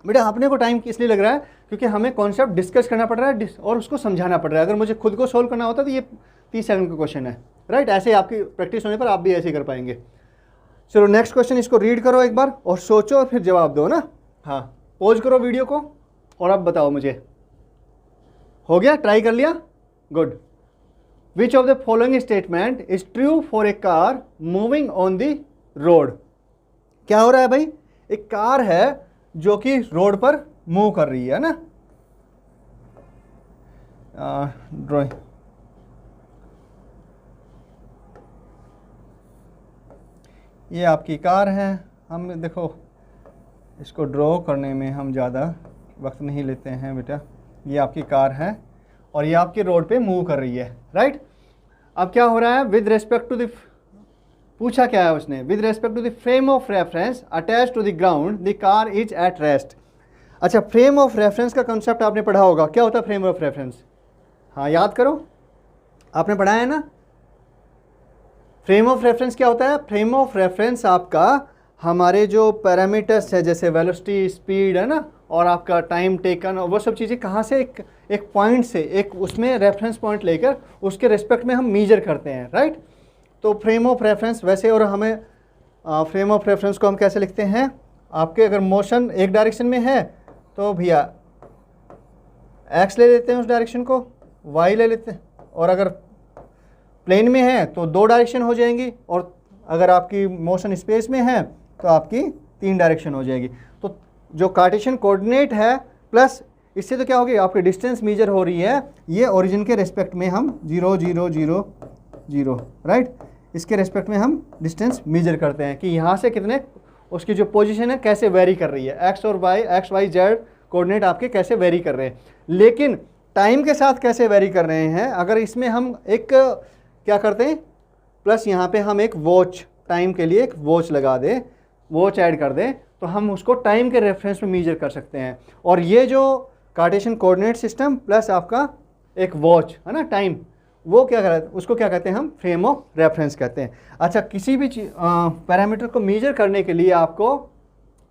बेटा अपने को टाइम इसलिए लग रहा है क्योंकि हमें कॉन्सेप्ट डिस्कस करना पड़ रहा है और उसको समझाना पड़ रहा है। अगर मुझे खुद को सोल्व करना होता तो ये 30 सेकंड का क्वेश्चन है, राइट, ऐसे ही आपकी प्रैक्टिस होने पर आप भी ऐसे ही कर पाएंगे। चलो नेक्स्ट क्वेश्चन, इसको रीड करो एक बार और सोचो और फिर जवाब दो ना। हाँ, पॉज करो वीडियो को और अब बताओ मुझे, हो गया, ट्राई कर लिया, good. Which of the following statement is true for a car moving on the road. क्या हो रहा है भाई, एक कार है जो कि रोड पर मूव कर रही है ना, ड्राइंग, ये आपकी कार है, हम देखो इसको ड्रॉ करने में हम ज़्यादा वक्त नहीं लेते हैं बेटा, ये आपकी कार है और ये आपकी रोड पे मूव कर रही है, राइट। अब क्या हो रहा है, विद रेस्पेक्ट टू द पूछा क्या है उसने, with respect to the frame of reference attach to the ground the car is at rest. अच्छा, फ्रेम ऑफ रेफरेंस का कंसेप्ट आपने पढ़ा होगा, क्या होता है फ्रेम ऑफ रेफरेंस? हाँ याद करो, आपने पढ़ा है ना। फ्रेम ऑफ रेफरेंस क्या होता है? फ्रेम ऑफ रेफरेंस आपका हमारे जो पैरामीटर्स है जैसे वेलोसिटी, स्पीड है ना, और आपका टाइम टेकन और वो सब चीज़ें कहाँ से एक पॉइंट से एक उसमें रेफरेंस पॉइंट लेकर उसके रिस्पेक्ट में हम मीजर करते हैं, राइट। तो फ्रेम ऑफ रेफरेंस वैसे, और हमें फ्रेम ऑफ रेफरेंस को हम कैसे लिखते हैं? आपके अगर मोशन एक डायरेक्शन में है तो भैया एक्स ले लेते हैं उस डायरेक्शन को, वाई ले लेते हैं, और अगर प्लेन में है तो 2 डायरेक्शन हो जाएंगी, और अगर आपकी मोशन स्पेस में है तो आपकी 3 डायरेक्शन हो जाएगी। तो जो कार्टेशियन कोऑर्डिनेट है प्लस इससे तो क्या होगी, आपकी डिस्टेंस मेजर हो रही है, ये ओरिजिन के रेस्पेक्ट में हम 0 0 0 0 राइट, इसके रेस्पेक्ट में हम डिस्टेंस मेजर करते हैं कि यहाँ से कितने उसकी जो पोजीशन है कैसे वेरी कर रही है, एक्स और Y, X Y Z coordinate आपके कैसे वेरी कर रहे हैं, लेकिन टाइम के साथ कैसे वेरी कर रहे हैं। अगर इसमें हम एक क्या करते हैं, प्लस यहाँ पे हम एक वॉच, टाइम के लिए एक वॉच लगा दें, वॉच ऐड कर दें, तो हम उसको टाइम के रेफरेंस में मेजर कर सकते हैं। और ये जो कार्टेशियन कोऑर्डिनेट सिस्टम प्लस आपका एक वॉच है ना, टाइम, वो क्या कहते हैं, उसको क्या कहते हैं हम, फ्रेम ऑफ रेफरेंस कहते हैं। अच्छा, किसी भी पैरामीटर को मेजर करने के लिए आपको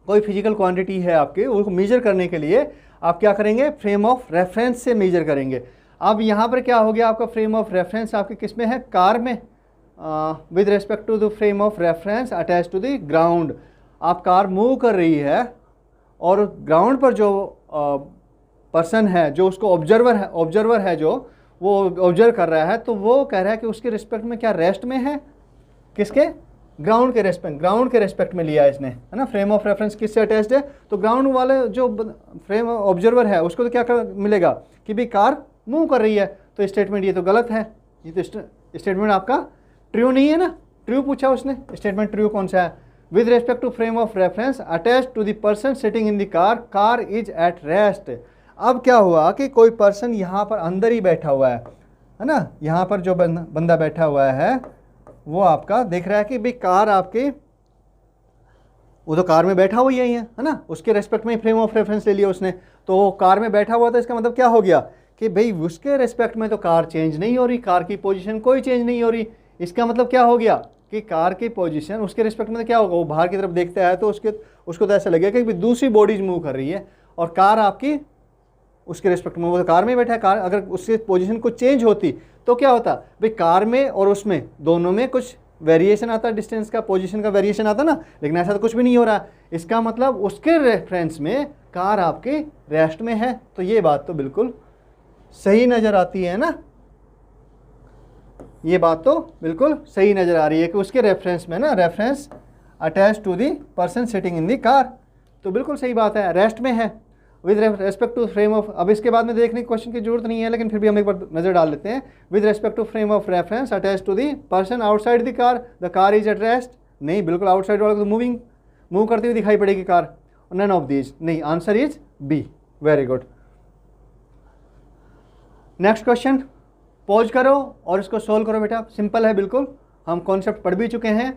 कोई फिजिकल क्वांटिटी है आपके, उसको मेजर करने के लिए आप क्या करेंगे, फ्रेम ऑफ रेफरेंस से मेजर करेंगे। अब यहाँ पर क्या हो गया, आपका फ्रेम ऑफ रेफरेंस आपके किस में है, कार में, with respect to the frame of reference attach to the ground. आप कार मूव कर रही है और ग्राउंड पर जो पर्सन है, जो उसको ऑब्जर्वर है जो वो ऑब्जर्व कर रहा है, तो वो कह रहा है कि उसके रिस्पेक्ट में क्या रेस्ट में है, किसके, ग्राउंड के रेस्पेक्ट में लिया है इसने, है ना। फ्रेम ऑफ रेफरेंस किससे अटैच्ड है, तो ग्राउंड वाले जो फ्रेम ऑब्जर्वर है उसको तो क्या मिलेगा कि भाई कार मूव कर रही है, तो स्टेटमेंट ये तो गलत है, ये तो स्टेटमेंट आपका ट्रू नहीं है ना। ट्रू पूछा उसने, स्टेटमेंट ट्रू कौन सा है, with respect to frame of reference attach to the person sitting in the car is at rest. अब क्या हुआ कि कोई पर्सन यहाँ पर अंदर ही बैठा हुआ है ना, यहाँ पर जो बंदा बैठा हुआ है वो आपका देख रहा है कि भाई कार आपकी, वो तो कार में बैठा हुआ ही है ना, उसके रेस्पेक्ट में फ्रेम ऑफ रेफरेंस ले लिया उसने, तो वो कार में बैठा हुआ था, इसका मतलब क्या हो गया कि भाई उसके रेस्पेक्ट में तो कार चेंज नहीं हो रही, कार की पोजीशन कोई चेंज नहीं हो रही। इसका मतलब क्या हो गया कि कार की पोजीशन उसके रिस्पेक्ट में तो क्या होगा, वो बाहर की तरफ देखता है तो उसको तो ऐसा लगेगा कि दूसरी बॉडीज मूव कर रही है, और कार आपकी उसके रिस्पेक्ट में, वो तो कार में बैठा है, कार अगर उसकी पोजीशन को चेंज होती तो क्या होता भाई, कार में और उसमें दोनों में कुछ वेरिएशन आता, डिस्टेंस का, पोजीशन का वेरिएशन आता ना, लेकिन ऐसा तो कुछ भी नहीं हो रहा। इसका मतलब उसके रेफरेंस में कार आपके रेस्ट में है, तो ये बात तो बिल्कुल सही नज़र आती है ना, ये बात तो बिल्कुल सही नज़र आ रही है कि उसके रेफरेंस में ना, reference attach to the person sitting in the car, तो बिल्कुल सही बात है, रेस्ट में है with respect to frame of. अब इसके बाद में देखने की क्वेश्चन की जरूरत नहीं है, लेकिन फिर भी हम एक बार नज़र डाल लेते हैं। With respect to frame of reference attach to the person outside the car is at rest. नहीं, बिल्कुल आउटसाइड वाला तो मूव करती हुई दिखाई पड़ेगी कार, नन ऑफ दीज, नहीं, answer is B. Very good. Next question, pause करो और इसको सोल्व करो बेटा, सिंपल है बिल्कुल, हम कॉन्सेप्ट पढ़ भी चुके हैं।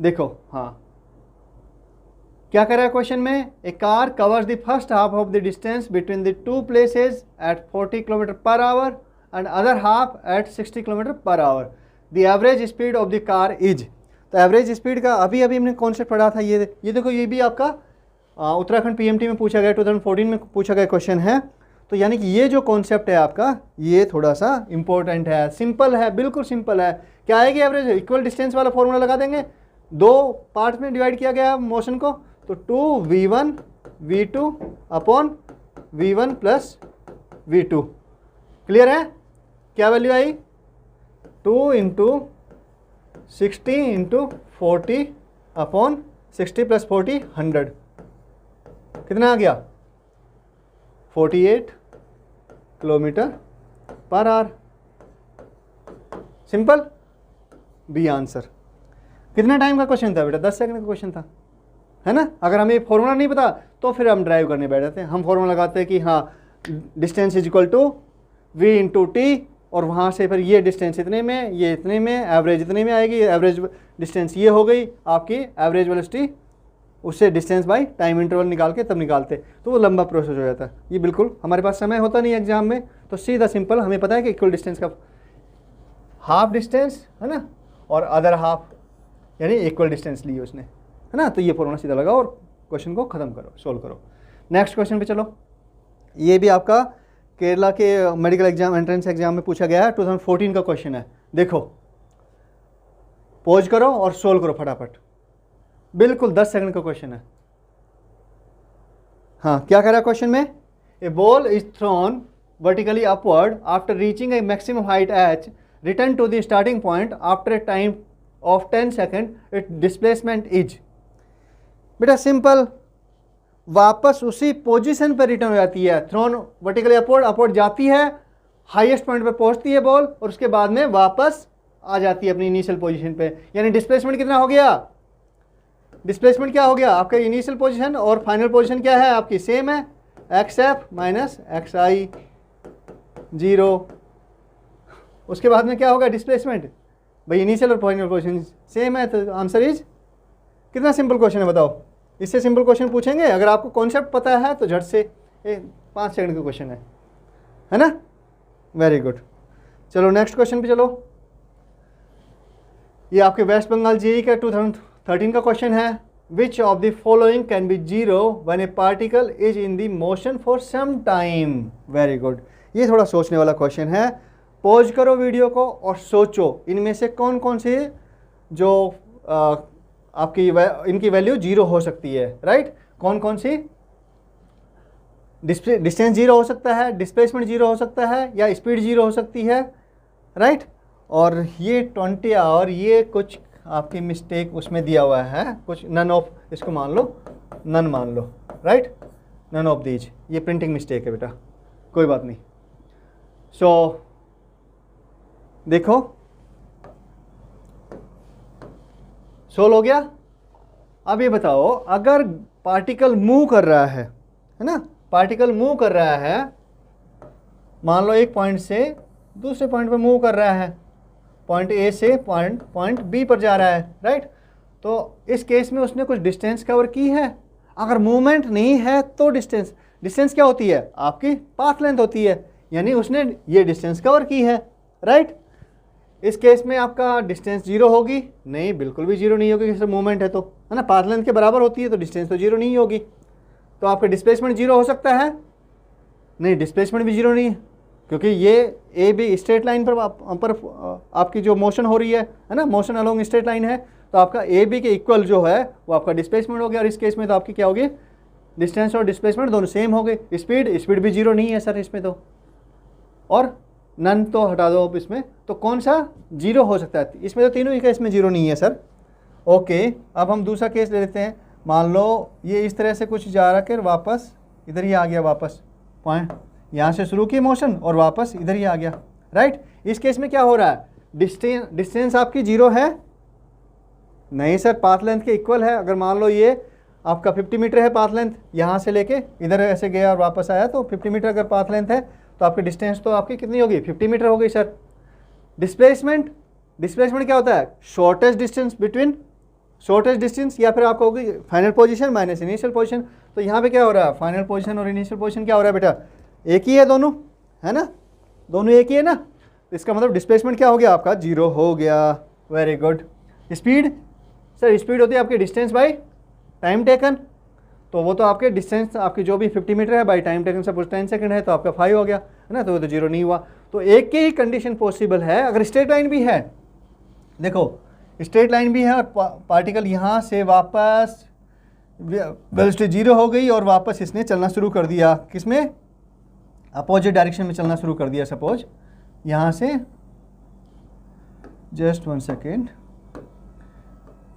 देखो, हाँ क्या कह रहा है क्वेश्चन में, a car covers the first half of the distance between the two places at 40 km/h and other half at 60 km/h। The average speed of the car is. तो एवरेज स्पीड का अभी हमने कॉन्सेप्ट पढ़ा था, ये देखो, ये भी आपका उत्तराखंड PMT में पूछा गया, 2014 में पूछा गया क्वेश्चन है। तो यानी कि ये जो कॉन्सेप्ट है आपका, ये थोड़ा सा इंपॉर्टेंट है, सिंपल है, बिल्कुल सिंपल है। क्या आएगी एवरेज, इक्वल डिस्टेंस वाला फॉर्मूला लगा देंगे, 2 पार्ट में डिवाइड किया गया मोशन को, तो 2v1 v2 upon v1 plus v2। Clear है, क्या वैल्यू आई, 2 इंटू 60 इंटू 40 अपॉन 60 प्लस 40 100, कितना आ गया, 48 km/h। Simple, B answer. कितना टाइम का क्वेश्चन था बेटा, 10 सेकंड का क्वेश्चन था, है ना। अगर हमें फॉर्मूला नहीं पता तो फिर हम ड्राइव करने बैठ जाते हैं, हम फॉर्मूला लगाते हैं कि हाँ distance is equal to v into T और वहाँ से फिर ये डिस्टेंस इतने में, ये इतने में, एवरेज इतने में आएगी, एवरेज डिस्टेंस ये हो गई आपकी एवरेज वेलोसिटी, उससे डिस्टेंस बाई टाइम इंटरवल निकाल के तब निकालते, तो वो लंबा प्रोसेस हो जाता है। ये बिल्कुल हमारे पास समय होता नहीं एग्जाम में, तो सीधा सिंपल हमें पता है कि इक्वल डिस्टेंस का हाफ डिस्टेंस है ना, और अदर हाफ यानी इक्वल डिस्टेंस ली उसने, है ना। तो ये फॉर्मूला सीधा लगा और क्वेश्चन को ख़त्म करो, सोल्व करो। नेक्स्ट क्वेश्चन पे चलो। ये भी आपका केरला के मेडिकल एग्जाम एंट्रेंस एग्जाम में पूछा गया है, 2014 का क्वेश्चन है। देखो पॉज करो और सोल्व करो फटाफट, बिल्कुल 10 सेकंड का क्वेश्चन है। हाँ, क्या कह रहा है क्वेश्चन में? A ball is thrown vertically upward after reaching a maximum height h, return to the starting point after a time of 10 second, it displacement is. बेटा सिंपल, वापस उसी पोजीशन पर रिटर्न हो जाती है। थ्रोन वर्टिकली अपवर्ड, अपवर्ड जाती है, हाईएस्ट पॉइंट पे पहुंचती है बॉल, और उसके बाद में वापस आ जाती है अपनी इनिशियल पोजीशन पे। यानी डिस्प्लेसमेंट कितना हो गया? डिस्प्लेसमेंट क्या हो गया आपका? इनिशियल पोजीशन और फाइनल पोजीशन क्या है आपकी? सेम है, एक्स एफ माइनस एक्स आई 0। उसके बाद में क्या होगा डिस्प्लेसमेंट? भाई इनिशियल और फाइनल पोजीशन सेम है, तो आंसर इज। कितना सिंपल क्वेश्चन है बताओ, इससे सिंपल क्वेश्चन पूछेंगे? अगर आपको कॉन्सेप्ट पता है तो झट से 5 सेकंड का क्वेश्चन है ना। Very good. चलो नेक्स्ट क्वेश्चन पे चलो। ये आपके वेस्ट बंगाल जेईई का 2013 का क्वेश्चन है। Which of the following can be zero when a particle is in the motion for some time? Very good. ये थोड़ा सोचने वाला क्वेश्चन है। पॉज करो वीडियो को और सोचो, इनमें से कौन कौन से जो आपकी इनकी वैल्यू जीरो हो सकती है, राइट? कौन कौन सी? डिस्टेंस जीरो हो सकता है, डिस्प्लेसमेंट जीरो हो सकता है, या स्पीड जीरो हो सकती है, राइट? और ये 20 और ये कुछ आपकी मिस्टेक उसमें दिया हुआ है, कुछ नन ऑफ, इसको मान लो नन मान लो, राइट? नन ऑफ दीज, ये प्रिंटिंग मिस्टेक है बेटा, कोई बात नहीं। सो देखो सोल्व हो गया। अब ये बताओ, अगर पार्टिकल मूव कर रहा है ना, पार्टिकल मूव कर रहा है, मान लो एक पॉइंट से दूसरे पॉइंट पर मूव कर रहा है, पॉइंट ए से पॉइंट बी पर जा रहा है, राइट? तो इस केस में उसने कुछ डिस्टेंस कवर की है। अगर मूवमेंट नहीं है तो डिस्टेंस क्या होती है? आपकी पाथ लेंथ होती है, यानी उसने ये डिस्टेंस कवर की है, राइट? इस केस में आपका डिस्टेंस जीरो होगी? नहीं, बिल्कुल भी जीरो नहीं होगी, क्योंकि मूवमेंट है तो, है ना, पाथ लेंथ के बराबर होती है, तो डिस्टेंस तो जीरो नहीं होगी। तो आपका डिस्प्लेसमेंट जीरो हो सकता है? नहीं, डिस्प्लेसमेंट भी जीरो नहीं है, क्योंकि ये ए बी स्ट्रेट लाइन पर आपकी जो मोशन हो रही है ना, मोशन अलोंग स्ट्रेट लाइन है, तो आपका ए बी के इक्वल जो है वो आपका डिस्प्लेसमेंट हो गया। और इस केस में तो आपकी क्या होगी? डिस्टेंस और डिस्प्लेसमेंट दोनों सेम हो गए। स्पीड भी जीरो नहीं है सर इसमें तो, और नन तो हटा दो अब इसमें, तो कौन सा जीरो हो सकता है? इसमें तो तीनों ही केस में जीरो नहीं है सर। ओके, अब हम दूसरा केस ले लेते हैं। मान लो ये इस तरह से कुछ जा रहा कर वापस इधर ही आ गया, वापस पॉइंट यहाँ से शुरू की मोशन और वापस इधर ही आ गया, राइट? इस केस में क्या हो रहा है? डिस्टेंस आपकी जीरो है? नहीं सर, पाथ लेंथ के इक्वल है। अगर मान लो ये आपका 50 मीटर है पाथ लेंथ, यहाँ से लेके इधर ऐसे गया और वापस आया, तो 50 मीटर अगर पाथ लेंथ है तो आपकी डिस्टेंस तो आपकी कितनी होगी? 50 मीटर हो गई सर। डिस्प्लेसमेंट क्या होता है? शॉर्टेस्ट डिस्टेंस या फिर आपको होगी final position minus initial position. तो यहाँ पे क्या हो रहा है? फाइनल पोजीशन और इनिशियल पोजीशन क्या हो रहा है बेटा? एक ही है दोनों, है ना? दोनों एक ही है ना? इसका मतलब डिस्प्लेसमेंट क्या हो गया आपका? जीरो हो गया। Very good. Speed sir, speed होती है आपकी डिस्टेंस बाई टाइम टेकन, तो वो तो आपके डिस्टेंस आपकी जो भी 50 मीटर है by time taken suppose 10 second है, तो आपका 5 हो गया, है ना? तो वो तो जीरो नहीं हुआ। तो एक की ही कंडीशन पॉसिबल है। अगर स्ट्रेट लाइन भी है, देखो स्ट्रेट लाइन भी है और पार्टिकल यहाँ से वापस वेलोसिटी जीरो हो गई और वापस इसने चलना शुरू कर दिया, किसमें? अपोजिट डायरेक्शन में चलना शुरू कर दिया। सपोज यहाँ से, जस्ट 1 सेकेंड,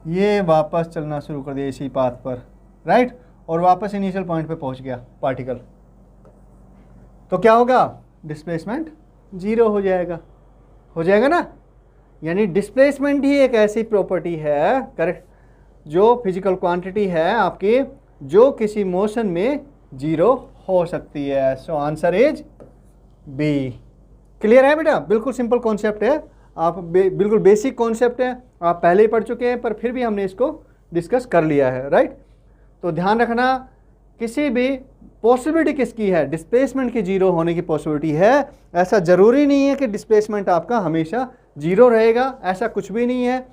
ये वापस चलना शुरू कर दिया इसी पाथ पर, राइट? और वापस इनिशियल पॉइंट पे पहुंच गया पार्टिकल, तो क्या होगा? डिस्प्लेसमेंट जीरो हो जाएगा ना? यानी डिस्प्लेसमेंट ही एक ऐसी प्रॉपर्टी है, करेक्ट, जो फिजिकल क्वांटिटी है आपकी, जो किसी मोशन में जीरो हो सकती है। So answer is B. Clear है बेटा? बिल्कुल सिंपल कॉन्सेप्ट है, आप बिल्कुल बेसिक कॉन्सेप्ट है, आप पहले ही पढ़ चुके हैं, पर फिर भी हमने इसको डिस्कस कर लिया है, राइट। तो ध्यान रखना, किसी भी पॉसिबिलिटी किसकी है? डिस्प्लेसमेंट की जीरो होने की पॉसिबिलिटी है। ऐसा ज़रूरी नहीं है कि डिस्प्लेसमेंट आपका हमेशा जीरो रहेगा, ऐसा कुछ भी नहीं है।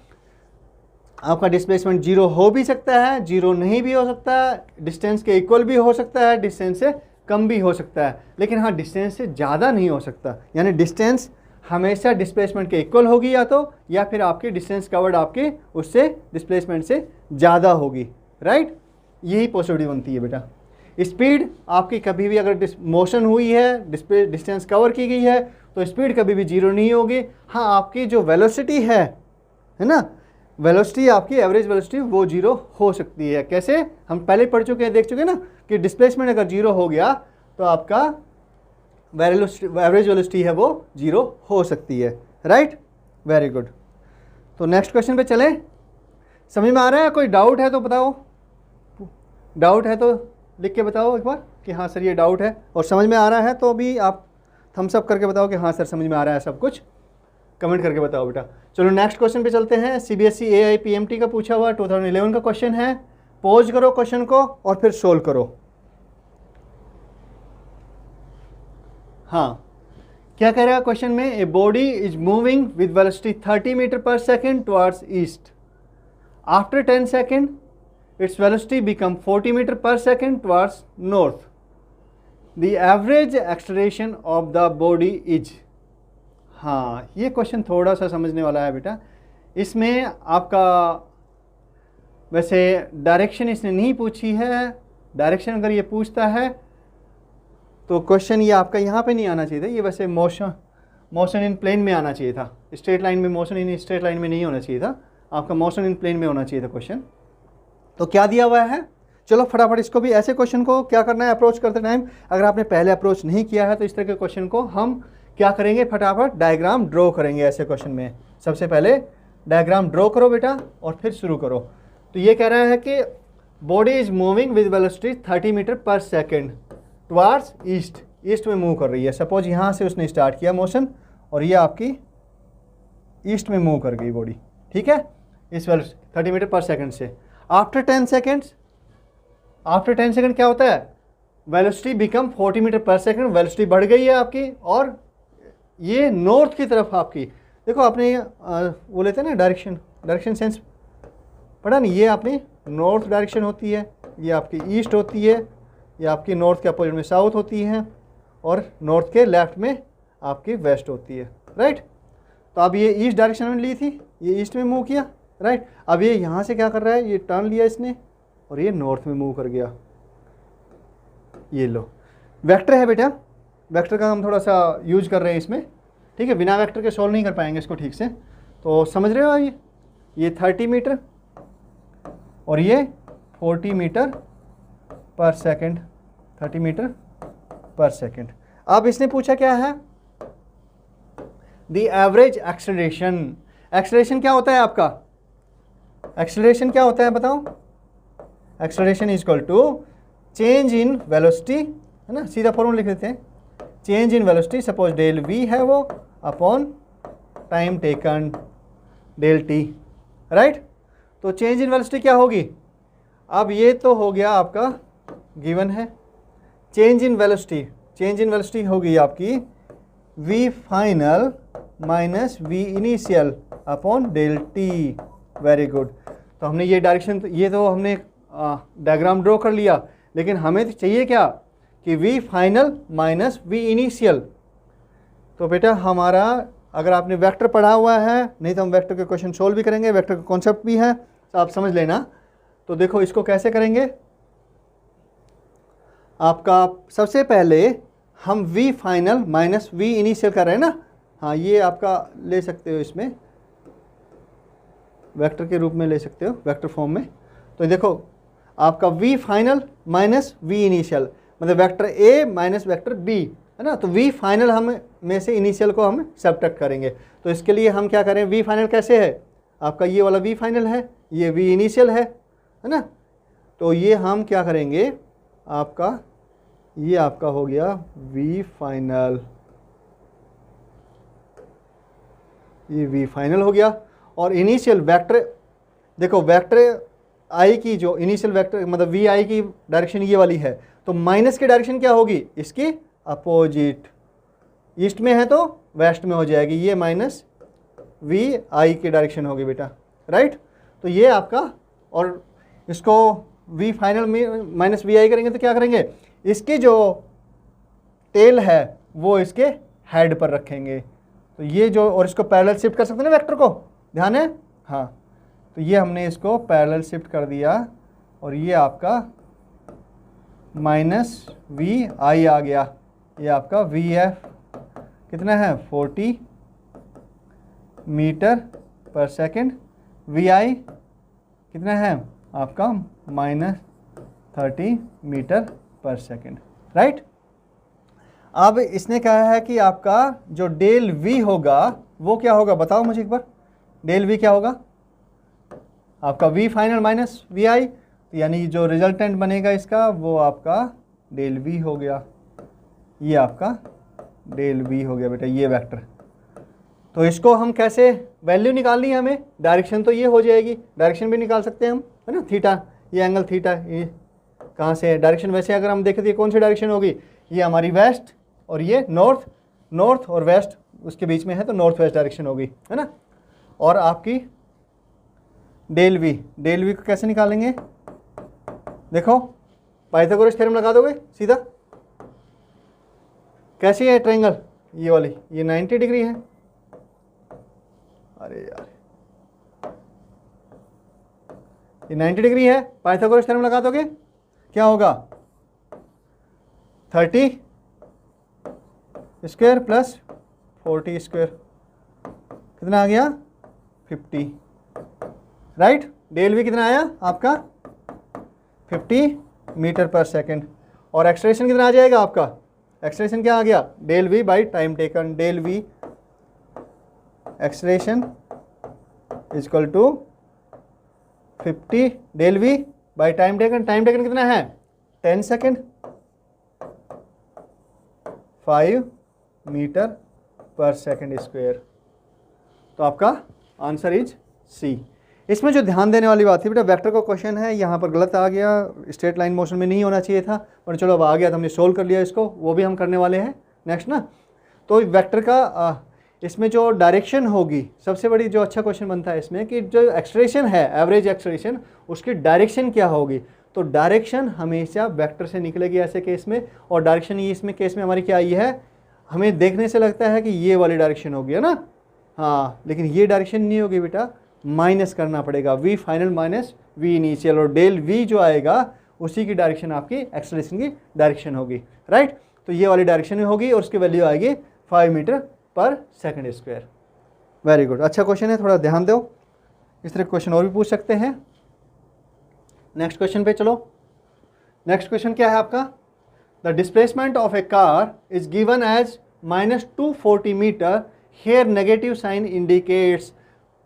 आपका डिस्प्लेसमेंट जीरो हो भी सकता है, जीरो नहीं भी हो सकता है, डिस्टेंस के इक्वल भी हो सकता है, डिस्टेंस से कम भी हो सकता है, लेकिन हाँ डिस्टेंस से ज़्यादा नहीं हो सकता। यानी डिस्टेंस हमेशा डिस्प्लेसमेंट के इक्वल होगी या फिर आपकी डिस्टेंस कवर्ड आपके उससे डिस्प्लेसमेंट से ज़्यादा होगी, राइट। यही पॉसिबिलिटी बनती है बेटा। स्पीड आपकी कभी भी अगर मोशन हुई है, डिस्टेंस कवर की गई है, तो स्पीड कभी भी जीरो नहीं होगी। हाँ आपकी जो वेलोसिटी है ना, वेलोसिटी आपकी एवरेज वेलोसिटी वो जीरो हो सकती है। कैसे? हम पहले पढ़ चुके हैं, देख चुके हैं ना कि डिस्प्लेसमेंट अगर जीरो हो गया तो आपका एवरेज वेलोसिटी है वो जीरो हो सकती है, राइट। Very good. तो नेक्स्ट क्वेश्चन पे चलें। समझ में आ रहा है? कोई डाउट है तो बताओ, डाउट है तो लिख के बताओ एक बार कि हाँ सर ये डाउट है, और समझ में आ रहा है तो भी आप थम्स अप करके बताओ कि हाँ सर समझ में आ रहा है सब कुछ, कमेंट करके बताओ बेटा। चलो नेक्स्ट क्वेश्चन पे चलते हैं। CBSE AIPMT का पूछा हुआ 2011 का क्वेश्चन है। पॉज करो क्वेश्चन को और फिर सोल्व करो। हाँ क्या कह रहा है क्वेश्चन में? A body is moving with velocity 30 metre per second towards east. After 10 सेकेंड its velocity become 40 meter per second towards north. The average acceleration of the body is। हाँ ये क्वेश्चन थोड़ा सा समझने वाला है बेटा। इसमें आपका वैसे डायरेक्शन इसने नहीं पूछी है। डायरेक्शन अगर ये पूछता है तो क्वेश्चन ये आपका यहाँ पे नहीं आना चाहिए था, ये वैसे मोशन इन प्लेन में आना चाहिए था। स्ट्रेट लाइन में, मोशन इन स्ट्रेट लाइन में नहीं होना चाहिए था, आपका मोशन इन प्लेन में होना चाहिए था क्वेश्चन। तो क्या दिया हुआ है? चलो फटाफट इसको भी, ऐसे क्वेश्चन को क्या करना है अप्रोच करते टाइम, अगर आपने पहले अप्रोच नहीं किया है तो इस तरह के क्वेश्चन को हम क्या करेंगे, फटाफट डायग्राम ड्रॉ करेंगे। ऐसे क्वेश्चन में सबसे पहले डायग्राम ड्रॉ करो बेटा और फिर शुरू करो। तो ये कह रहा है कि body is moving with velocity 30 metre per second towards east. East में मूव कर रही है। सपोज यहाँ से उसने स्टार्ट किया मोशन और ये आपकी ईस्ट में मूव कर गई बॉडी, ठीक है, इस वेलोसिटी 30 मीटर पर सेकेंड से। आफ्टर 10 सेकेंड्स, आफ्टर 10 सेकेंड क्या होता है? Velocity become 40 metre per second, velocity बढ़ गई है आपकी और ये नॉर्थ की तरफ आपकी, देखो आपने वो लेते हैं ना डायरेक्शन सेंस पढ़ा नहीं, ये आपने नॉर्थ डायरेक्शन होती है, ये आपकी ईस्ट होती है, ये आपकी नॉर्थ के अपोजिट में साउथ होती है और नॉर्थ के लेफ्ट में आपकी वेस्ट होती है, राइट। तो अब ये ईस्ट डायरेक्शन में ली थी, ये ईस्ट में मूव किया, राइट। अब ये यहाँ से क्या कर रहा है, ये टर्न लिया इसने और ये नॉर्थ में मूव कर गया। ये लो वेक्टर है बेटा, वेक्टर का हम थोड़ा सा यूज कर रहे हैं इसमें, ठीक है। बिना वेक्टर के सॉल्व नहीं कर पाएंगे इसको ठीक से। तो समझ रहे हो, ये 30 मीटर और ये 40 metre per second, 30 metre per second. अब इसने पूछा क्या है? The average acceleration. एक्सेलरेशन क्या होता है आपका? एक्सेलरेशन क्या होता है बताओ? Acceleration is equal to change in velocity, है ना, सीधा फॉर्मूला लिख देते हैं। Change in velocity, suppose del v है वो, upon time taken del T, right. तो चेंज इन वेलोसिटी क्या होगी? अब ये तो हो गया आपका गिवन है। चेंज इन वेलोसिटी होगी आपकी v final minus we initial upon del T. Very good. तो हमने ये डायरेक्शन, ये तो हमने डायग्राम ड्रॉ कर लिया, लेकिन हमें तो चाहिए क्या कि v final minus we initial. तो बेटा हमारा, अगर आपने वेक्टर पढ़ा हुआ है, नहीं तो हम वेक्टर के क्वेश्चन सोल्व भी करेंगे, वेक्टर का कॉन्सेप्ट भी है तो आप समझ लेना। तो देखो इसको कैसे करेंगे, आपका सबसे पहले हम v final minus we initial कर रहे हैं ना, हाँ ये आपका ले सकते हो, इसमें वेक्टर के रूप में ले सकते हो, वेक्टर फॉर्म में। तो देखो आपका V final minus we initial, मतलब vector A minus vector B, है ना। तो वी फाइनल हम में से इनिशियल को हम सब्ट्रैक्ट करेंगे। तो इसके लिए हम क्या करें, वी फाइनल कैसे है आपका, ये वाला वी फाइनल है, ये वी इनिशियल है ना। तो ये हम क्या करेंगे, आपका ये आपका हो गया वी फाइनल, ये v फाइनल हो गया। और इनिशियल वेक्टर, देखो वेक्टर i की जो इनिशियल वेक्टर मतलब vi की डायरेक्शन ये वाली है, तो माइनस की डायरेक्शन क्या होगी, इसकी अपोजिट। ईस्ट में है तो वेस्ट में हो जाएगी, ये माइनस vi की डायरेक्शन होगी बेटा, राइट। तो ये आपका, और इसको v फाइनल में माइनस vi करेंगे तो क्या करेंगे, इसकी जो टेल है वो इसके हेड पर रखेंगे। तो ये जो, और इसको पैरेलल शिफ्ट कर सकते हैं ना वेक्टर को, ध्यान है, हाँ। तो ये हमने इसको पैरेलल शिफ्ट कर दिया और ये आपका माइनस vi आ गया। ये आपका vf कितना है 40 मीटर पर सेकेंड, vi कितना है आपका -30 मीटर पर सेकेंड, राइट। अब इसने कहा है कि आपका जो डेल v होगा वो क्या होगा, बताओ मुझे एक बार, डेल v क्या होगा आपका v फाइनल माइनस vi, यानी जो रिजल्टेंट बनेगा इसका वो आपका डेल v हो गया। ये आपका डेल v हो गया बेटा, ये वेक्टर। तो इसको हम कैसे वैल्यू निकालनी है हमें, डायरेक्शन तो ये हो जाएगी, डायरेक्शन भी निकाल सकते हैं हम, है ना, थीटा, ये एंगल थीटा, ये कहाँ से है डायरेक्शन, वैसे अगर हम देखें तो ये कौन सी डायरेक्शन होगी, ये हमारी वेस्ट और ये नॉर्थ, नॉर्थ और वेस्ट उसके बीच में है तो नॉर्थ वेस्ट डायरेक्शन होगी, है ना। और आपकी डेल v को कैसे निकालेंगे, देखो पाइथागोरस थ्योरम लगा दोगे सीधा। कैसी है ट्रायंगल, ये वाली, ये 90 डिग्री है, अरे यार ये 90 डिग्री है, पाइथागोरस थ्योरम लगा दोगे क्या होगा 30 स्क्वायर प्लस 40 स्क्वायर, कितना आ गया 50, राइट। डेल v कितना आया आपका 50 मीटर पर सेकेंड। और एक्सलेरेशन कितना आ जाएगा आपका, एक्सलेरेशन क्या आ गया, del v by time taken, del v acceleration is equal to 50 del v by time taken, time taken कितना है 10 second, 5 metre per second square. तो आपका आंसर इज सी। इसमें जो ध्यान देने वाली बात थी बेटा, वेक्टर का क्वेश्चन है, यहाँ पर गलत आ गया, स्ट्रेट लाइन मोशन में नहीं होना चाहिए था, पर चलो अब आ गया तो हमने सोल्व कर लिया इसको, वो भी हम करने वाले हैं नेक्स्ट ना। तो वेक्टर का इसमें जो डायरेक्शन होगी, सबसे बड़ी जो अच्छा क्वेश्चन बनता है इसमें कि जो एक्सलेरेशन है, एवरेज एक्सलेरेशन, उसकी डायरेक्शन क्या होगी। तो डायरेक्शन हमेशा वेक्टर से निकलेगी ऐसे केस में, और डायरेक्शन ये इसमें केस में हमारी क्या आई है, हमें देखने से लगता है कि ये वाली डायरेक्शन होगी, है ना, हाँ, लेकिन ये डायरेक्शन नहीं होगी बेटा, माइनस करना पड़ेगा, v final minus v initial, और डेल v जो आएगा उसी की डायरेक्शन आपकी एक्सेलरेशन की डायरेक्शन होगी, राइट। तो ये वाली डायरेक्शन में होगी और उसकी वैल्यू आएगी 5 मीटर पर सेकंड स्क्वायर। वेरी गुड, अच्छा क्वेश्चन है, थोड़ा ध्यान दो, इस तरह क्वेश्चन और भी पूछ सकते हैं। नेक्स्ट क्वेश्चन पे चलो। नेक्स्ट क्वेश्चन क्या है आपका, the displacement of a car is given as -240 metre, here negative sign indicates.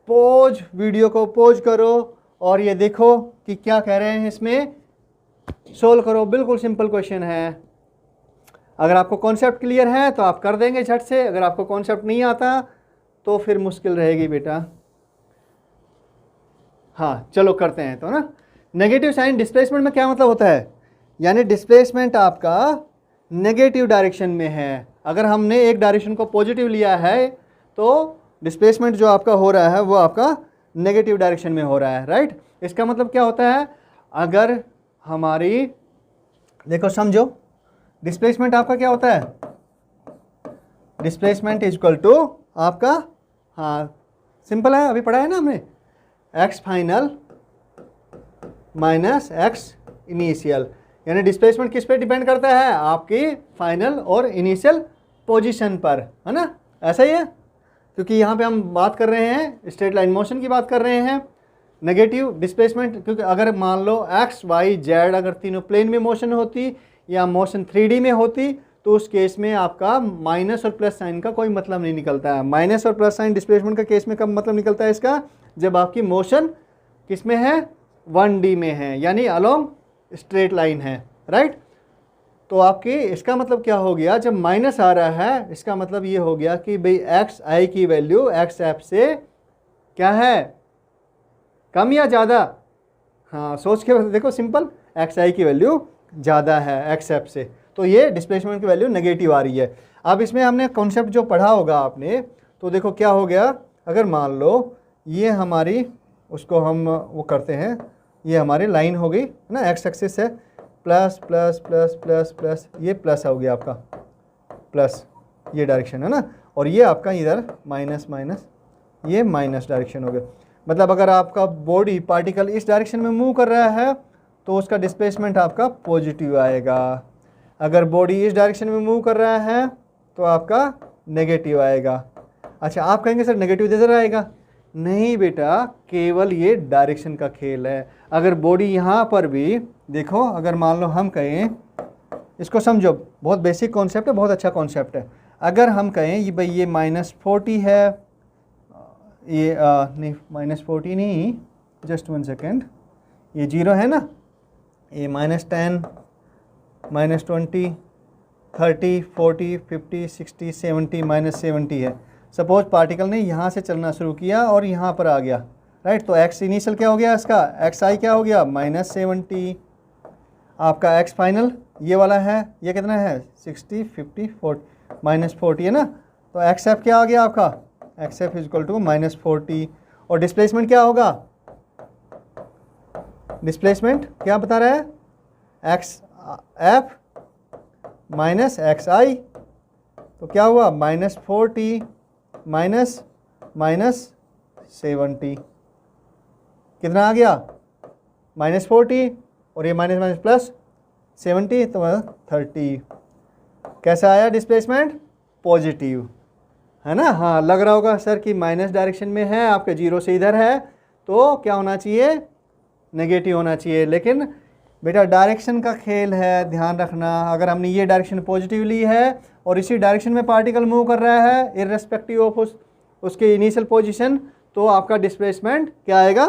Pause, video को पोज करो और ये देखो कि क्या कह रहे हैं, इसमें सोल्व करो, बिल्कुल सिंपल क्वेश्चन है। अगर आपको कॉन्सेप्ट क्लियर है तो आप कर देंगे झट से, अगर आपको कॉन्सेप्ट नहीं आता तो फिर मुश्किल रहेगी बेटा। हाँ चलो करते हैं तो ना। नेगेटिव साइन डिस्प्लेसमेंट में क्या मतलब होता है, यानी डिस्प्लेसमेंट आपका नेगेटिव डायरेक्शन में है। अगर हमने एक डायरेक्शन को पॉजिटिव लिया है तो डिस्प्लेसमेंट जो आपका हो रहा है वो आपका नेगेटिव डायरेक्शन में हो रहा है, राइट। इसका मतलब क्या होता है, अगर हमारी, देखो समझो, डिस्प्लेसमेंट आपका क्या होता है, डिस्प्लेसमेंट इज इक्वल टू आपका, हाँ सिंपल है, अभी पढ़ा है ना हमने, x final minus x initial. यानी डिस्प्लेसमेंट किस पे डिपेंड करता है, आपकी फाइनल और इनिशियल पोजीशन पर, है ना, ऐसा ही है। क्योंकि यहाँ पे हम बात कर रहे हैं स्ट्रेट लाइन मोशन की बात कर रहे हैं, नेगेटिव डिस्प्लेसमेंट, क्योंकि अगर मान लो एक्स वाई जेड अगर तीनों प्लेन में मोशन होती या मोशन 3D में होती तो उस केस में आपका माइनस और प्लस साइन का कोई मतलब नहीं निकलता है। माइनस और प्लस साइन डिस्प्लेसमेंट का केस में कब मतलब निकलता है इसका, जब आपकी मोशन किस में है, 1D में है, यानी अलोंग स्ट्रेट लाइन है, राइट। तो आपकी इसका मतलब क्या हो गया, जब माइनस आ रहा है इसका मतलब ये हो गया कि भाई एक्स आई की वैल्यू एक्स एफ से क्या है, कम या ज़्यादा। हाँ सोच के देखो सिंपल, एक्स आई की वैल्यू ज़्यादा है एक्स एफ से, तो ये डिस्प्लेसमेंट की वैल्यू नेगेटिव आ रही है। अब इसमें हमने कॉन्सेप्ट जो पढ़ा होगा आपने, तो देखो क्या हो गया, अगर मान लो ये हमारी, उसको हम वो करते हैं, ये हमारी लाइन हो गई ना, एक्स एक्सिस है, plus plus plus plus plus, ये प्लस हो गया आपका, प्लस ये डायरेक्शन है ना, और ये आपका इधर माइनस माइनस, ये माइनस डायरेक्शन हो गया। मतलब अगर आपका बॉडी पार्टिकल इस डायरेक्शन में मूव कर रहा है तो उसका डिस्प्लेसमेंट आपका पॉजिटिव आएगा, अगर बॉडी इस डायरेक्शन में मूव कर रहा है तो आपका नेगेटिव आएगा। अच्छा आप कहेंगे सर नेगेटिव इधर आएगा, नहीं बेटा, केवल ये डायरेक्शन का खेल है। अगर बॉडी यहाँ पर भी देखो, अगर मान लो हम कहें, इसको समझो, बहुत बेसिक कॉन्सेप्ट है, बहुत अच्छा कॉन्सेप्ट है। अगर हम कहें ये भाई ये -40 है, ये नहीं -40 नहीं, जस्ट 1 सेकेंड, ये 0 है ना, ये -10 -20 30 40 50 60 70 -70 है। सपोज पार्टिकल ने यहाँ से चलना शुरू किया और यहाँ पर आ गया, राइट, तो एक्स इनिशियल क्या हो गया इसका, एक्स आई क्या हो गया -70, आपका एक्स फाइनल ये वाला है, ये कितना है 60 50 40 -40 है ना, तो एक्स एफ क्या आ गया आपका, एक्स एफ इजक्वल टू -40, और डिस्प्लेसमेंट क्या होगा, डिस्प्लेसमेंट क्या बता रहा है, एक्स एफ माइनस एक्स आई, तो क्या हुआ -40 -70, कितना आ गया -40, और ये माइनस माइनस प्लस 70 तो 30, कैसा आया डिस्प्लेसमेंट, पॉजिटिव है ना। हाँ लग रहा होगा सर कि माइनस डायरेक्शन में है, आपके 0 से इधर है, तो क्या होना चाहिए, नेगेटिव होना चाहिए। लेकिन बेटा डायरेक्शन का खेल है, ध्यान रखना, अगर हमने ये डायरेक्शन पॉजिटिव ली है और इसी डायरेक्शन में पार्टिकल मूव कर रहा है इर्रेस्पेक्टिव ऑफ उसके इनिशियल पोजीशन, तो आपका डिस्प्लेसमेंट क्या आएगा,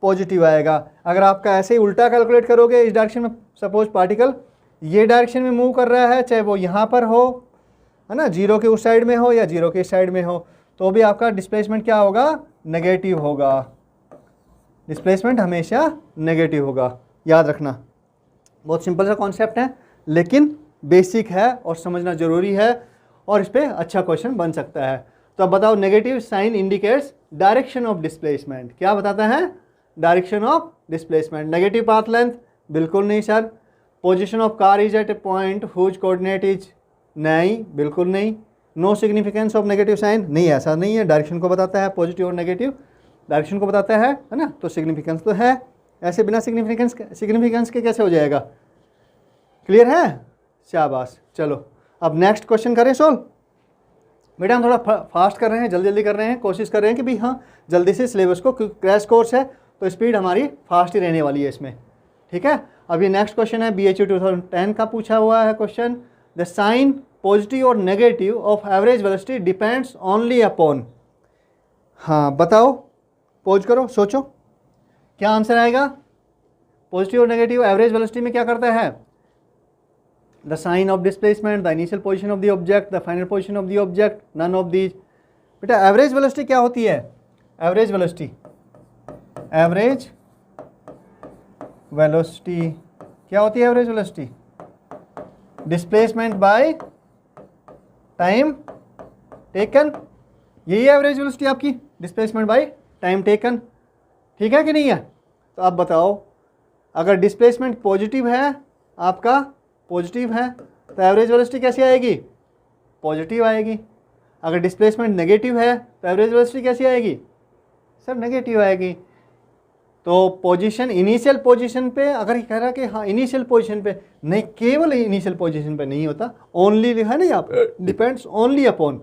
पॉजिटिव आएगा। अगर आपका ऐसे ही उल्टा कैलकुलेट करोगे, इस डायरेक्शन में सपोज पार्टिकल ये डायरेक्शन में मूव कर रहा है, चाहे वो यहाँ पर हो, है ना, 0 के उस साइड में हो या 0 के इस साइड में हो, तो भी आपका डिस्प्लेसमेंट क्या होगा, नेगेटिव होगा। डिस्प्लेसमेंट हमेशा नेगेटिव होगा, याद रखना। बहुत सिंपल सा कॉन्सेप्ट है, लेकिन बेसिक है और समझना ज़रूरी है, और इस पर अच्छा क्वेश्चन बन सकता है। तो अब बताओ, negative sign indicates direction of displacement, क्या बताता है, direction of displacement. Negative path length, बिल्कुल नहीं sir. Position of car is at a point whose coordinate is, नहीं बिल्कुल नहीं। No significance of negative sign, नहीं ऐसा नहीं है, डायरेक्शन को बताता है, पॉजिटिव और नेगेटिव डायरेक्शन को बताता है ना, तो सिग्निफिकेंस तो है, ऐसे बिना सिग्निफिकेंस के कैसे हो जाएगा, क्लियर है, शाबाश। चलो अब नेक्स्ट क्वेश्चन करें सोल्व। बेटा हम थोड़ा फास्ट कर रहे हैं, जल्दी जल्दी कर रहे हैं, कोशिश कर रहे हैं कि भाई हाँ जल्दी से सिलेबस को, क्रैश कोर्स है तो स्पीड हमारी फास्ट ही रहने वाली है इसमें, ठीक है। अब ये नेक्स्ट क्वेश्चन है BHU 2010 का पूछा हुआ है क्वेश्चन, द साइन पॉजिटिव और negative of average velocity depends only upon, हाँ बताओ, पोज करो, सोचो क्या आंसर आएगा। पॉजिटिव और नेगेटिव एवरेज वेलोसिटी में क्या करता है, the sign of displacement, the initial position of the object, the final position of the object, none of these. बेटा एवरेज वेलोसिटी क्या होती है, एवरेज वेलोसिटी क्या होती है, average velocity displacement by time taken, यही एवरेज वेलोसिटी आपकी, डिस्प्लेसमेंट बाय टाइम टेकन, ठीक है कि नहीं है। तो आप बताओ, अगर डिस्प्लेसमेंट पॉजिटिव है, आपका पॉजिटिव है, तो एवरेज वेलोसिटी कैसी आएगी, पॉजिटिव आएगी। अगर डिस्प्लेसमेंट नेगेटिव है तो एवरेज वेलोसिटी कैसी आएगी, सर नेगेटिव आएगी। तो पोजीशन, इनिशियल पोजीशन पे, अगर कह रहा कि हाँ इनिशियल पोजीशन पे, नहीं केवल इनिशियल पोजीशन पे नहीं होता, ओनली है ना, आप depends only upon,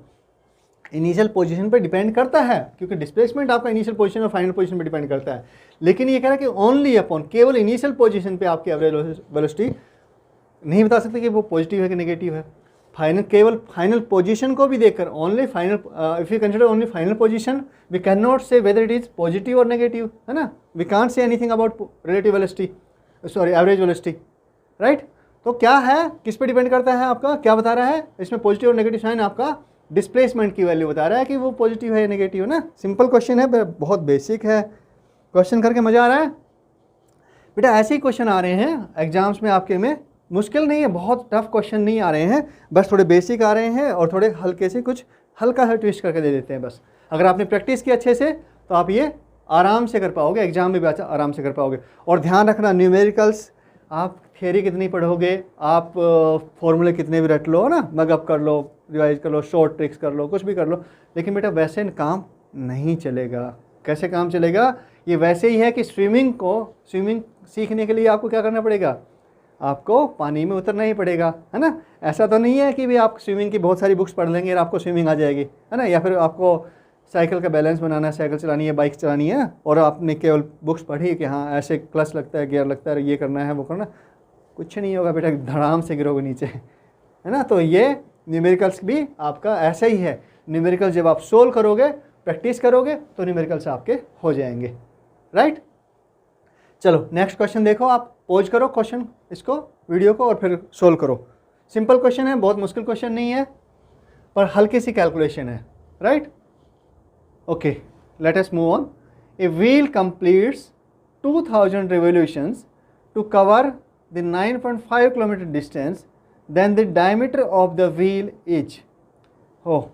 initial position पे डिपेंड करता है, क्योंकि डिस्प्लेसमेंट आपका इनिशियल पोजीशन और फाइनल पोजीशन पे डिपेंड करता है, लेकिन ये कह रहा है कि ओनली अपॉन, केवल इनिशियल पोजीशन पे आपकी एवरेज वेलोसिटी नहीं बता सकते कि वो पॉजिटिव है कि नेगेटिव है। फाइनल, केवल फाइनल पोजीशन को भी देखकर, only final, if you consider only final position, we can not say whether it is positive और नेगेटिव, है ना, we can't say anything about relative velocity, sorry average velocity, right. तो क्या है, किस पे डिपेंड करता है आपका, क्या बता रहा है इसमें पॉजिटिव और नेगेटिव साइन, आपका डिस्प्लेसमेंट की वैल्यू बता रहा है कि वो पॉजिटिव है या नेगेटिव ना। सिंपल क्वेश्चन है, बहुत बेसिक है। क्वेश्चन करके मजा आ रहा है बेटा। ऐसे ही क्वेश्चन आ रहे हैं एग्जाम्स में आपके में, मुश्किल नहीं है, बहुत टफ क्वेश्चन नहीं आ रहे हैं, बस थोड़े बेसिक आ रहे हैं और थोड़े हल्के से कुछ हल्का सा ट्विस्ट करके दे देते हैं बस। अगर आपने प्रैक्टिस की अच्छे से तो आप ये आराम से कर पाओगे, एग्जाम में भी आराम से कर पाओगे। और ध्यान रखना, न्यूमेरिकल्स आप थियरी कितनी पढ़ोगे, आप फॉर्मूले कितने भी रट लो ना, मगअप कर लो, रिवाइज कर लो, शॉर्ट ट्रिक्स कर लो, कुछ भी कर लो, लेकिन बेटा वैसे काम नहीं चलेगा। कैसे काम चलेगा, ये वैसे ही है कि स्विमिंग सीखने के लिए आपको क्या करना पड़ेगा, आपको पानी में उतरना ही पड़ेगा, है ना। ऐसा तो नहीं है कि भाई आप स्विमिंग की बहुत सारी बुक्स पढ़ लेंगे और आपको स्विमिंग आ जाएगी, है ना, या फिर आपको साइकिल का बैलेंस बनाना है, साइकिल चलानी है, बाइक चलानी है और आपने केवल बुक्स पढ़ी कि हाँ ऐसे क्लच लगता है, गियर लगता है, ये करना है, वो करना, कुछ नहीं होगा बेटा, धड़ाम से गिरोगे नीचे, है ना। तो ये न्यूमेरिकल्स भी आपका ऐसा ही है। न्यूमेरिकल्स जब आप सोल्व करोगे, प्रैक्टिस करोगे तो न्यूमेरिकल्स आपके हो जाएंगे, राइट। चलो नेक्स्ट क्वेश्चन देखो, आप पॉज करो क्वेश्चन, इसको वीडियो को, और फिर सोल्व करो। सिंपल क्वेश्चन है, बहुत मुश्किल क्वेश्चन नहीं है, पर हल्की सी कैलकुलेशन है, right. Okay, let us move on. A wheel completes 2000 revolutions to cover the 9.5 kilometer distance, then the diameter of the wheel is, हो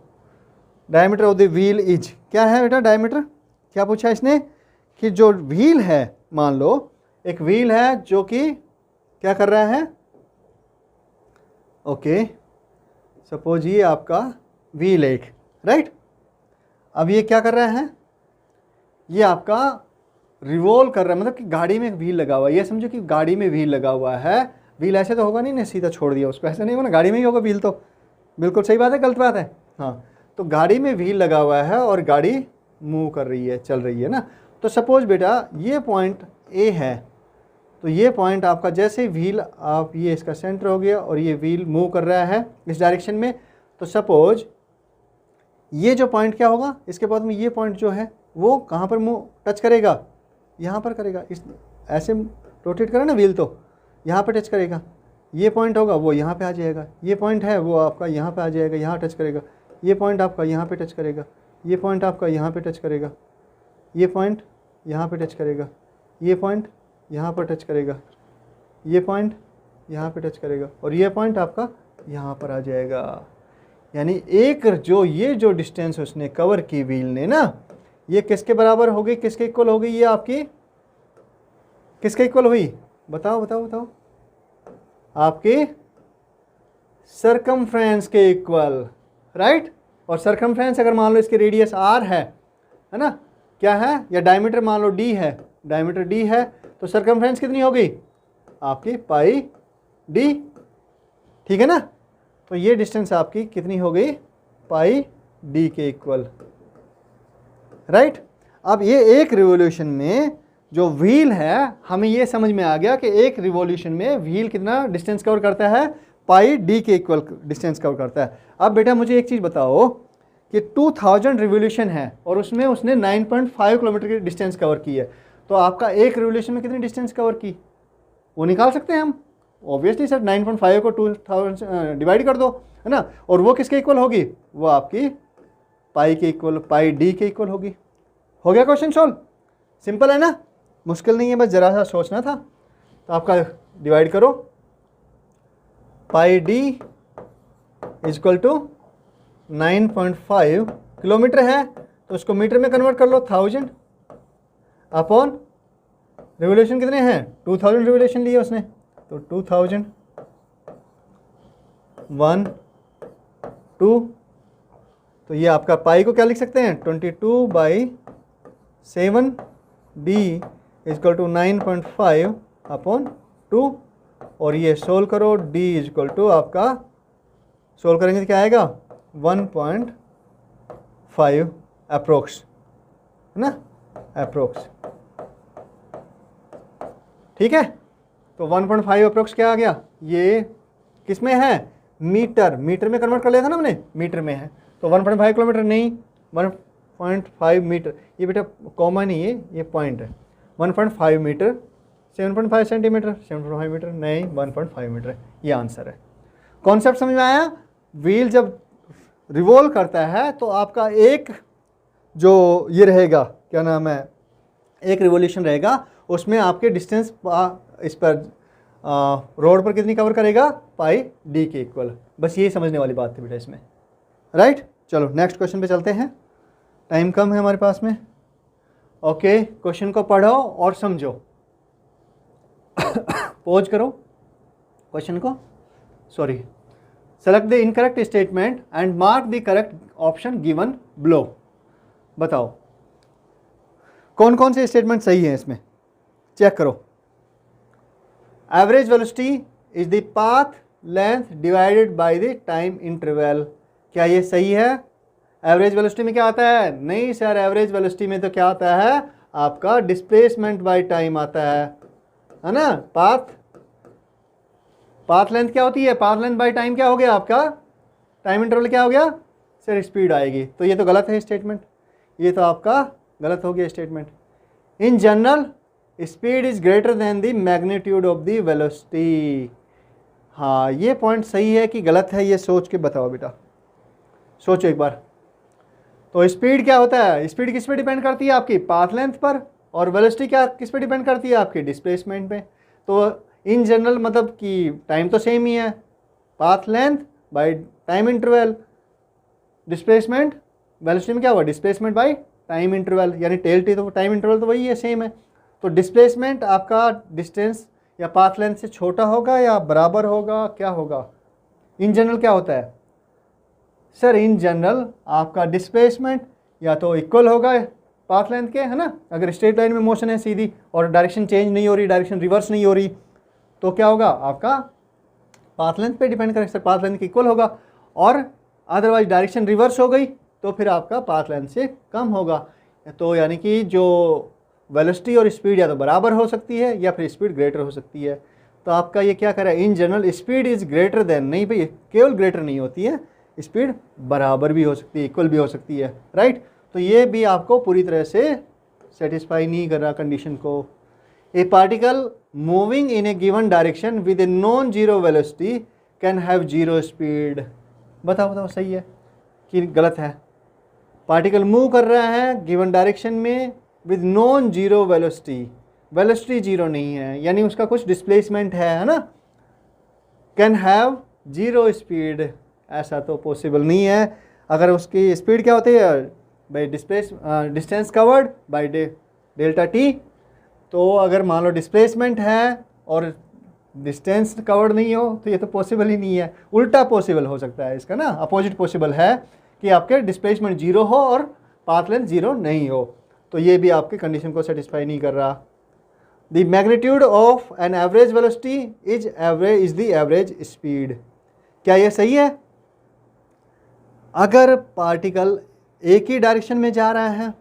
diameter of the wheel is, क्या है बेटा डायमीटर, क्या पूछा इसने कि जो व्हील है, मान लो एक व्हील है जो कि क्या कर रहा है, ओके सपोज ये आपका व्हील एक, राइट। अब ये क्या कर रहा है, ये आपका रिवॉल्व कर रहा है, मतलब कि गाड़ी में एक व्हील लगा हुआ है, ये समझो कि गाड़ी में व्हील लगा हुआ है। व्हील ऐसे तो होगा नहीं ना, सीधा छोड़ दिया उसको, ऐसे नहीं होगा ना, गाड़ी में ही होगा व्हील, तो बिल्कुल सही बात है, गलत बात है, हाँ। तो गाड़ी में व्हील लगा हुआ है और गाड़ी मूव कर रही है, चल रही है ना। तो सपोज बेटा ये पॉइंट ए है, तो ये पॉइंट आपका जैसे व्हील, आप ये इसका सेंटर हो गया और ये व्हील मूव कर रहा है इस डायरेक्शन में, तो सपोज ये जो पॉइंट क्या होगा, इसके बाद में ये पॉइंट जो है वो कहाँ पर मूव टच करेगा, यहाँ पर करेगा, इस ऐसे रोटेट करें ना व्हील, तो यहाँ पर टच करेगा। ये पॉइंट होगा वो यहाँ पे आ जाएगा, ये पॉइंट है वो आपका यहाँ पे आ जाएगा, यहाँ टच करेगा। ये पॉइंट आपका यहाँ पे टच करेगा, ये पॉइंट आपका यहाँ पे टच करेगा, ये पॉइंट यहाँ पे टच करेगा, ये पॉइंट यहाँ पर टच करेगा, ये पॉइंट यहाँ पे टच करेगा, और ये पॉइंट आपका यहाँ पर आ जाएगा। यानी एक ये जो डिस्टेंस उसने कवर की व्हील ने ना, ये किसके बराबर हो गई, किसके इक्वल हो गई, ये आपकी किसके इक्वल हुई, बताओ बताओ बताओ, आपके सरकमफ्रेंस के इक्वल, राइट। और सरकमफ्रेंस अगर मान लो इसके रेडियस r है ना, क्या है, या डायमीटर मान लो d है, डायमीटर d है, तो सरकमफ्रेंस कितनी हो गई आपकी पाई d, ठीक है ना। तो ये डिस्टेंस आपकी कितनी हो गई, पाई d के इक्वल, राइट। अब ये एक रिवॉल्यूशन में जो व्हील है, हमें ये समझ में आ गया कि एक रिवॉल्यूशन में व्हील कितना डिस्टेंस कवर करता है, पाई डी के इक्वल डिस्टेंस कवर करता है। अब बेटा मुझे एक चीज़ बताओ कि 2000 रिवॉल्यूशन है और उसमें उसने 9.5 किलोमीटर की डिस्टेंस कवर की है, तो आपका एक रिवॉल्यूशन में कितनी डिस्टेंस कवर की, वो निकाल सकते हैं हम ऑब्वियसली सर। 9.5 को 2000 डिवाइड कर दो, है ना, और वो किसके इक्वल होगी, वो आपकी पाई के इक्वल, पाई डी के इक्वल होगी। हो गया क्वेश्चन सॉल्व, सिंपल है ना, मुश्किल नहीं है, बस जरा सा सोचना था। तो आपका डिवाइड करो, pi D is equal to 9.5 kilometre है, तो उसको मीटर में कन्वर्ट कर लो, 1000 अपॉन रिवॉल्यूशन कितने हैं, 2000 रिवॉल्यूशन लिए उसने, तो 2000 1 2, तो ये आपका पाई को क्या लिख सकते हैं, 22/7 डी इजक्वल टू 9.5 अपॉन 2, और ये सोल्व करो, डी इजक्वल टू आपका सोल्व करेंगे तो क्या आएगा 1.5 अप्रोक्स, है ना, अप्रोक्स, ठीक है। तो 1.5 अप्रोक्स क्या आ गया, ये किस में है, मीटर, मीटर में कन्वर्ट कर लिया था ना हमने, मीटर में है, तो 1.5 किलोमीटर नहीं, 1.5 मीटर, ये बेटा कॉमा नहीं है, ये पॉइंट है, 1.5 मीटर 7.5 सेंटीमीटर, 7.5 मीटर नहीं, 1.5 मीटर, ये आंसर है। कॉन्सेप्ट समझ में आया? व्हील जब रिवॉल्व करता है तो आपका एक जो ये रहेगा, क्या नाम है, एक रिवोल्यूशन रहेगा, उसमें आपके डिस्टेंस इस पर रोड पर कितनी कवर करेगा, पाई डी के इक्वल। बस ये समझने वाली बात थी बेटा इसमें, राइट। चलो नेक्स्ट क्वेश्चन पे चलते हैं, टाइम कम है हमारे पास में। ओके, क्वेश्चन को पढ़ो और समझो। पॉज करो क्वेश्चन को, sorry, select the incorrect statement and mark the correct option given below. बताओ कौन कौन से स्टेटमेंट सही हैं इसमें, चेक करो। Average velocity is the path length divided by the time interval, क्या ये सही है? एवरेज वेलोसिटी में क्या आता है? नहीं सर, एवरेज वेलोसिटी में तो क्या आता है आपका, डिस्प्लेसमेंट बाय टाइम आता है ना। पाथ लेंथ क्या होती है? पाथ लेंथ बाय टाइम क्या हो गया आपका, टाइम इंटरवल क्या हो गया सर, स्पीड आएगी। तो ये तो गलत है स्टेटमेंट, ये तो आपका गलत हो गया statement. In general speed is greater than the magnitude of the velocity. हाँ, ये पॉइंट सही है कि गलत है, ये सोच के बताओ बेटा, सोचो एक बार। तो स्पीड क्या होता है? स्पीड किस पे डिपेंड करती है? आपकी पाथ लेंथ पर। और वेलोसिटी क्या किस पे डिपेंड करती है? आपकी डिस्प्लेसमेंट पे। तो इन जनरल मतलब कि टाइम तो सेम ही है, path length bye time interval, displacement velocity में क्या हुआ, डिस्प्लेसमेंट बाय टाइम इंटरवल, यानी टेल टी, तो टाइम इंटरवल तो वही है, सेम है। तो डिस्प्लेसमेंट आपका डिस्टेंस या पाथ लेंथ से छोटा होगा या बराबर होगा, क्या होगा? इन जनरल क्या होता है सर? इन जनरल आपका डिस्प्लेसमेंट या तो इक्वल होगा पाथ लेंथ के, है ना। अगर स्ट्रेट लाइन में मोशन है सीधी और डायरेक्शन चेंज नहीं हो रही, डायरेक्शन रिवर्स नहीं हो रही, तो क्या होगा आपका पाथ लेंथ पे डिपेंड करेगा सर, पाथ लेंथ की इक्वल होगा। और अदरवाइज डायरेक्शन रिवर्स हो गई तो फिर आपका पाथ लेंथ से कम होगा। तो यानी कि जो वेलोसिटी और स्पीड या तो बराबर हो सकती है या फिर स्पीड ग्रेटर हो सकती है। तो आपका ये क्या करें, in general speed is greater than, नहीं भाई, केवल ग्रेटर नहीं होती है, स्पीड बराबर भी हो सकती है, इक्वल भी हो सकती है, राइट। तो ये भी आपको पूरी तरह से सेटिस्फाई नहीं कर रहा कंडीशन को। ए particle moving in A given direction with a non zero velocity can have zero speed. बताओ बताओ, सही है कि गलत है? पार्टिकल मूव कर रहा है गिवन डायरेक्शन में with non zero velocity, velocity zero नहीं है, यानी उसका कुछ डिस्प्लेसमेंट है ना। कैन हैव जीरो स्पीड, ऐसा तो पॉसिबल नहीं है। अगर उसकी स्पीड क्या होती है, by distance covered by delta T. तो अगर मान लो डिस्प्लेसमेंट है और डिस्टेंस कवर्ड नहीं हो तो ये तो पॉसिबल ही नहीं है। उल्टा पॉसिबल हो सकता है इसका ना, अपोजिट पॉसिबल है कि आपके डिस्प्लेसमेंट जीरो हो और पाथ लेंथ जीरो नहीं हो। तो ये भी आपके कंडीशन को सेटिस्फाई नहीं कर रहा। The magnitude of an average velocity is the average speed, क्या ये सही है? अगर पार्टिकल एक ही डायरेक्शन में जा रहा है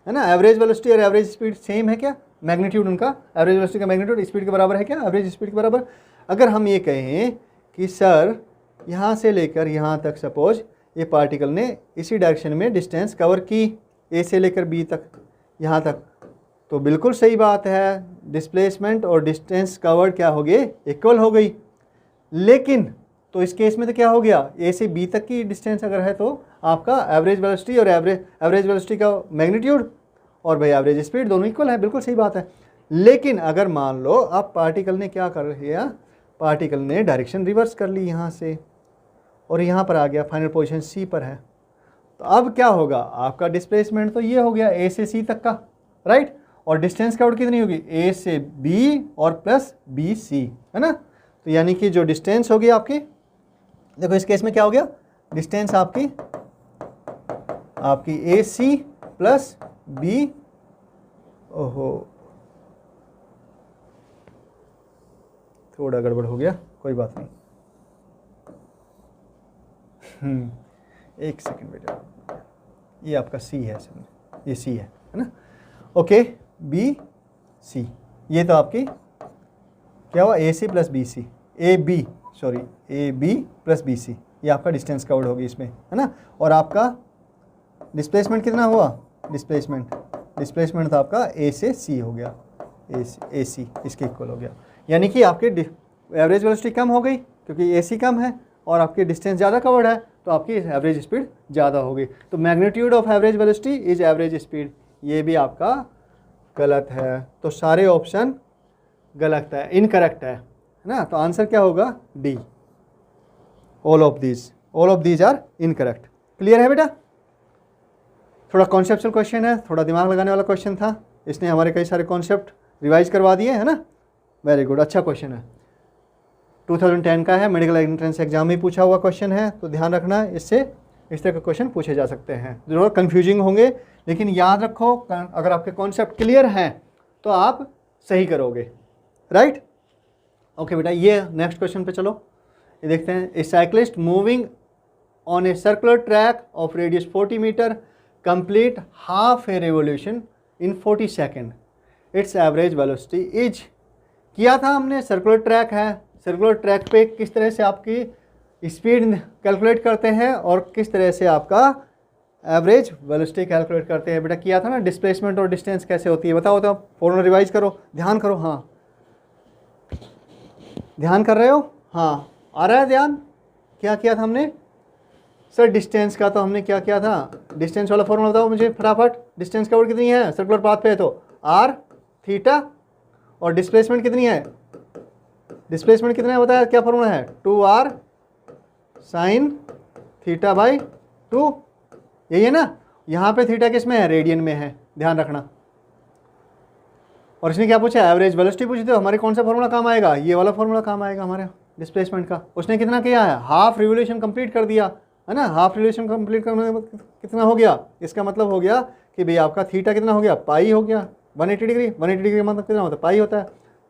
ना, एवरेज वेलोसिटी और एवरेज स्पीड सेम है क्या? मैग्नीट्यूड उनका, एवरेज वेलोसिटी का मैग्नीट्यूड स्पीड के बराबर है क्या, एवरेज स्पीड के बराबर? अगर हम ये कहें कि सर यहाँ से लेकर यहाँ तक सपोज ये पार्टिकल ने इसी डायरेक्शन में डिस्टेंस कवर की, ए से लेकर बी तक, यहाँ तक, तो बिल्कुल सही बात है, डिस्प्लेसमेंट और डिस्टेंस कवर्ड क्या हो गए, इक्वल हो गई। लेकिन तो इस केस में तो क्या हो गया, ए से बी तक की डिस्टेंस अगर है तो आपका एवरेज वेलोसिटी और एवरेज वेलोसिटी का मैग्नीट्यूड और भाई एवरेज स्पीड दोनों इक्वल है, बिल्कुल सही बात है। लेकिन अगर मान लो अब पार्टिकल ने क्या कर लिया, पार्टिकल ने डायरेक्शन रिवर्स कर ली यहाँ से और यहाँ पर आ गया, फाइनल पोजीशन सी पर है, तो अब क्या होगा, आपका डिस्प्लेसमेंट तो ये हो गया ए से सी तक का, राइट। और डिस्टेंस कवर्ड कितनी होगी, ए से बी और प्लस बी सी, है ना। तो यानी कि जो डिस्टेंस होगी आपकी, देखो इस केस में क्या हो गया, डिस्टेंस आपकी ए सी प्लस बी, ओहो थोड़ा गड़बड़ हो गया, कोई बात नहीं, एक सेकंड बेटा, ये आपका सी है, ये सी है ना, ओके, बी सी, ये तो आपकी क्या हुआ, A C plus B C, A B plus B C, ये आपका डिस्टेंस कवर्ड होगी इसमें, है ना। और आपका डिस्प्लेसमेंट कितना हुआ, डिस्प्लेसमेंट तो आपका ए से सी हो गया, ए सी इसके इक्वल हो गया। यानी कि आपकी एवरेज वेलोसिटी कम हो गई क्योंकि ए सी कम है और आपकी डिस्टेंस ज़्यादा कवर्ड है, तो आपकी एवरेज स्पीड ज़्यादा होगी। तो magnitude of average velocity is average speed, ये भी आपका गलत है। तो सारे ऑप्शन गलत है, इनकरेक्ट है ना। तो आंसर क्या होगा? D, all of these are incorrect. Clear है बेटा? थोड़ा कॉन्सेप्चुअल क्वेश्चन है, थोड़ा दिमाग लगाने वाला क्वेश्चन था, इसने हमारे कई सारे कॉन्सेप्ट रिवाइज करवा दिए है ना। वेरी गुड, अच्छा क्वेश्चन है, 2010 का है, मेडिकल एंट्रेंस एग्जाम में पूछा हुआ क्वेश्चन है। तो ध्यान रखना, इससे इस तरह के क्वेश्चन पूछे जा सकते हैं। जरूर कंफ्यूजिंग होंगे, लेकिन याद रखो अगर आपके कॉन्सेप्ट क्लियर हैं तो आप सही करोगे। राइट? ओके बेटा, ये नेक्स्ट क्वेश्चन पे चलो। ये देखते हैं, a cyclist moving on a circular track of radius 40 metre complete half a revolution in 40 second, its average velocity is. किया था हमने, सर्कुलर ट्रैक है, सर्कुलर ट्रैक पे किस तरह से आपकी स्पीड कैलकुलेट करते हैं और किस तरह से आपका एवरेज वेलोसिटी कैलकुलेट करते हैं। बेटा किया था ना, डिस्प्लेसमेंट और डिस्टेंस कैसे होती है, बताओ तो, फॉर्मूला रिवाइज करो, ध्यान करो। हाँ, ध्यान कर रहे हो? हाँ, आ रहा है ध्यान? क्या किया था हमने सर? डिस्टेंस का तो हमने क्या किया था, डिस्टेंस वाला फॉर्मूला बताओ मुझे फटाफट। डिस्टेंस कवर्ड कितनी है सर्कुलर पाथ पे? तो आर थीटा, और डिस्प्लेसमेंट कितनी है? डिस्प्लेसमेंट कितना है बताया, क्या फॉर्मूला है? 2r साइन थीटा बाई 2, यही है ना। यहाँ पे थीटा किस में है? रेडियन में है, ध्यान रखना। और इसने क्या पूछा? एवरेज वेलोसिटी पूछी। तो हमारे कौन सा फॉर्मूला काम आएगा? ये वाला फॉर्मूला काम आएगा हमारे डिस्प्लेसमेंट का। उसने कितना किया है? हाफ रिवोल्यूशन कंप्लीट कर दिया है ना। हाफ रिवोल्यूशन कंप्लीट करने के बाद कितना हो गया? इसका मतलब हो गया कि भाई आपका थीटा कितना हो गया? पाई हो गया। 180 डिग्री, 180 डिग्री मतलब कितना होता है? पाई होता है।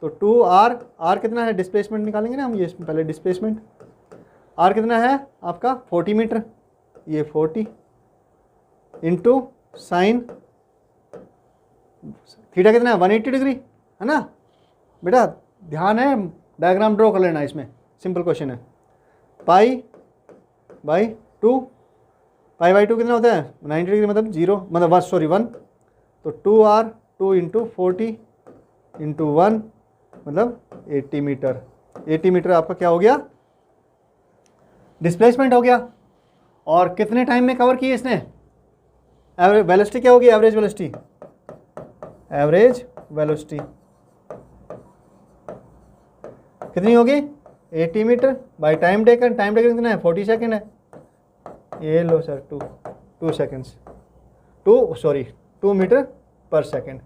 तो 2r, r कितना है? डिस्प्लेसमेंट निकालेंगे ना हम, ये पहले डिस्प्लेसमेंट। r कितना है आपका? 40 मीटर, ये 40 इंटू साइन थीटा कितना है? 180 डिग्री, है ना बेटा। ध्यान है, डायग्राम ड्रॉ कर लेना इसमें, सिंपल क्वेश्चन है। पाई बाई 2, पाई बाई 2 कितना होता है? 90 डिग्री, मतलब 0, मतलब 1। तो 2r 2 इंटू 40 इंटू 1 मतलब 80 मीटर। 80 मीटर आपका क्या हो गया? डिस्प्लेसमेंट हो गया। और कितने टाइम में कवर किए इसने? एवरेज वेलोसिटी क्या होगी? एवरेज वेलोसिटी, एवरेज वेलोसिटी कितनी होगी? 80 metre by time taken. Time taken कितना है? 40 सेकेंड है। ये लो sir, 2 seconds, 2 metre per second.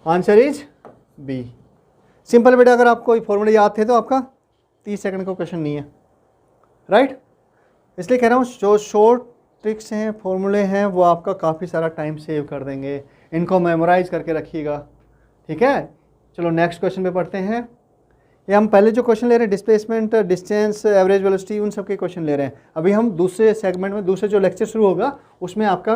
Answer is B. Simple बेटा, अगर आपको फॉर्मूले याद थे तो आपका 30 सेकंड का क्वेश्चन नहीं है। राइट? इसलिए कह रहा हूँ, जो शॉर्ट ट्रिक्स हैं, फॉर्मूले हैं, वो आपका काफ़ी सारा टाइम सेव कर देंगे। इनको मेमोराइज करके रखिएगा, ठीक है। चलो नेक्स्ट क्वेश्चन पे पढ़ते हैं। ये हम पहले जो क्वेश्चन ले रहे हैं, डिस्प्लेसमेंट, डिस्टेंस, एवरेज वेलोसिटी, उन सब के क्वेश्चन ले रहे हैं। अभी हम दूसरे सेगमेंट में, दूसरे जो लेक्चर शुरू होगा उसमें आपका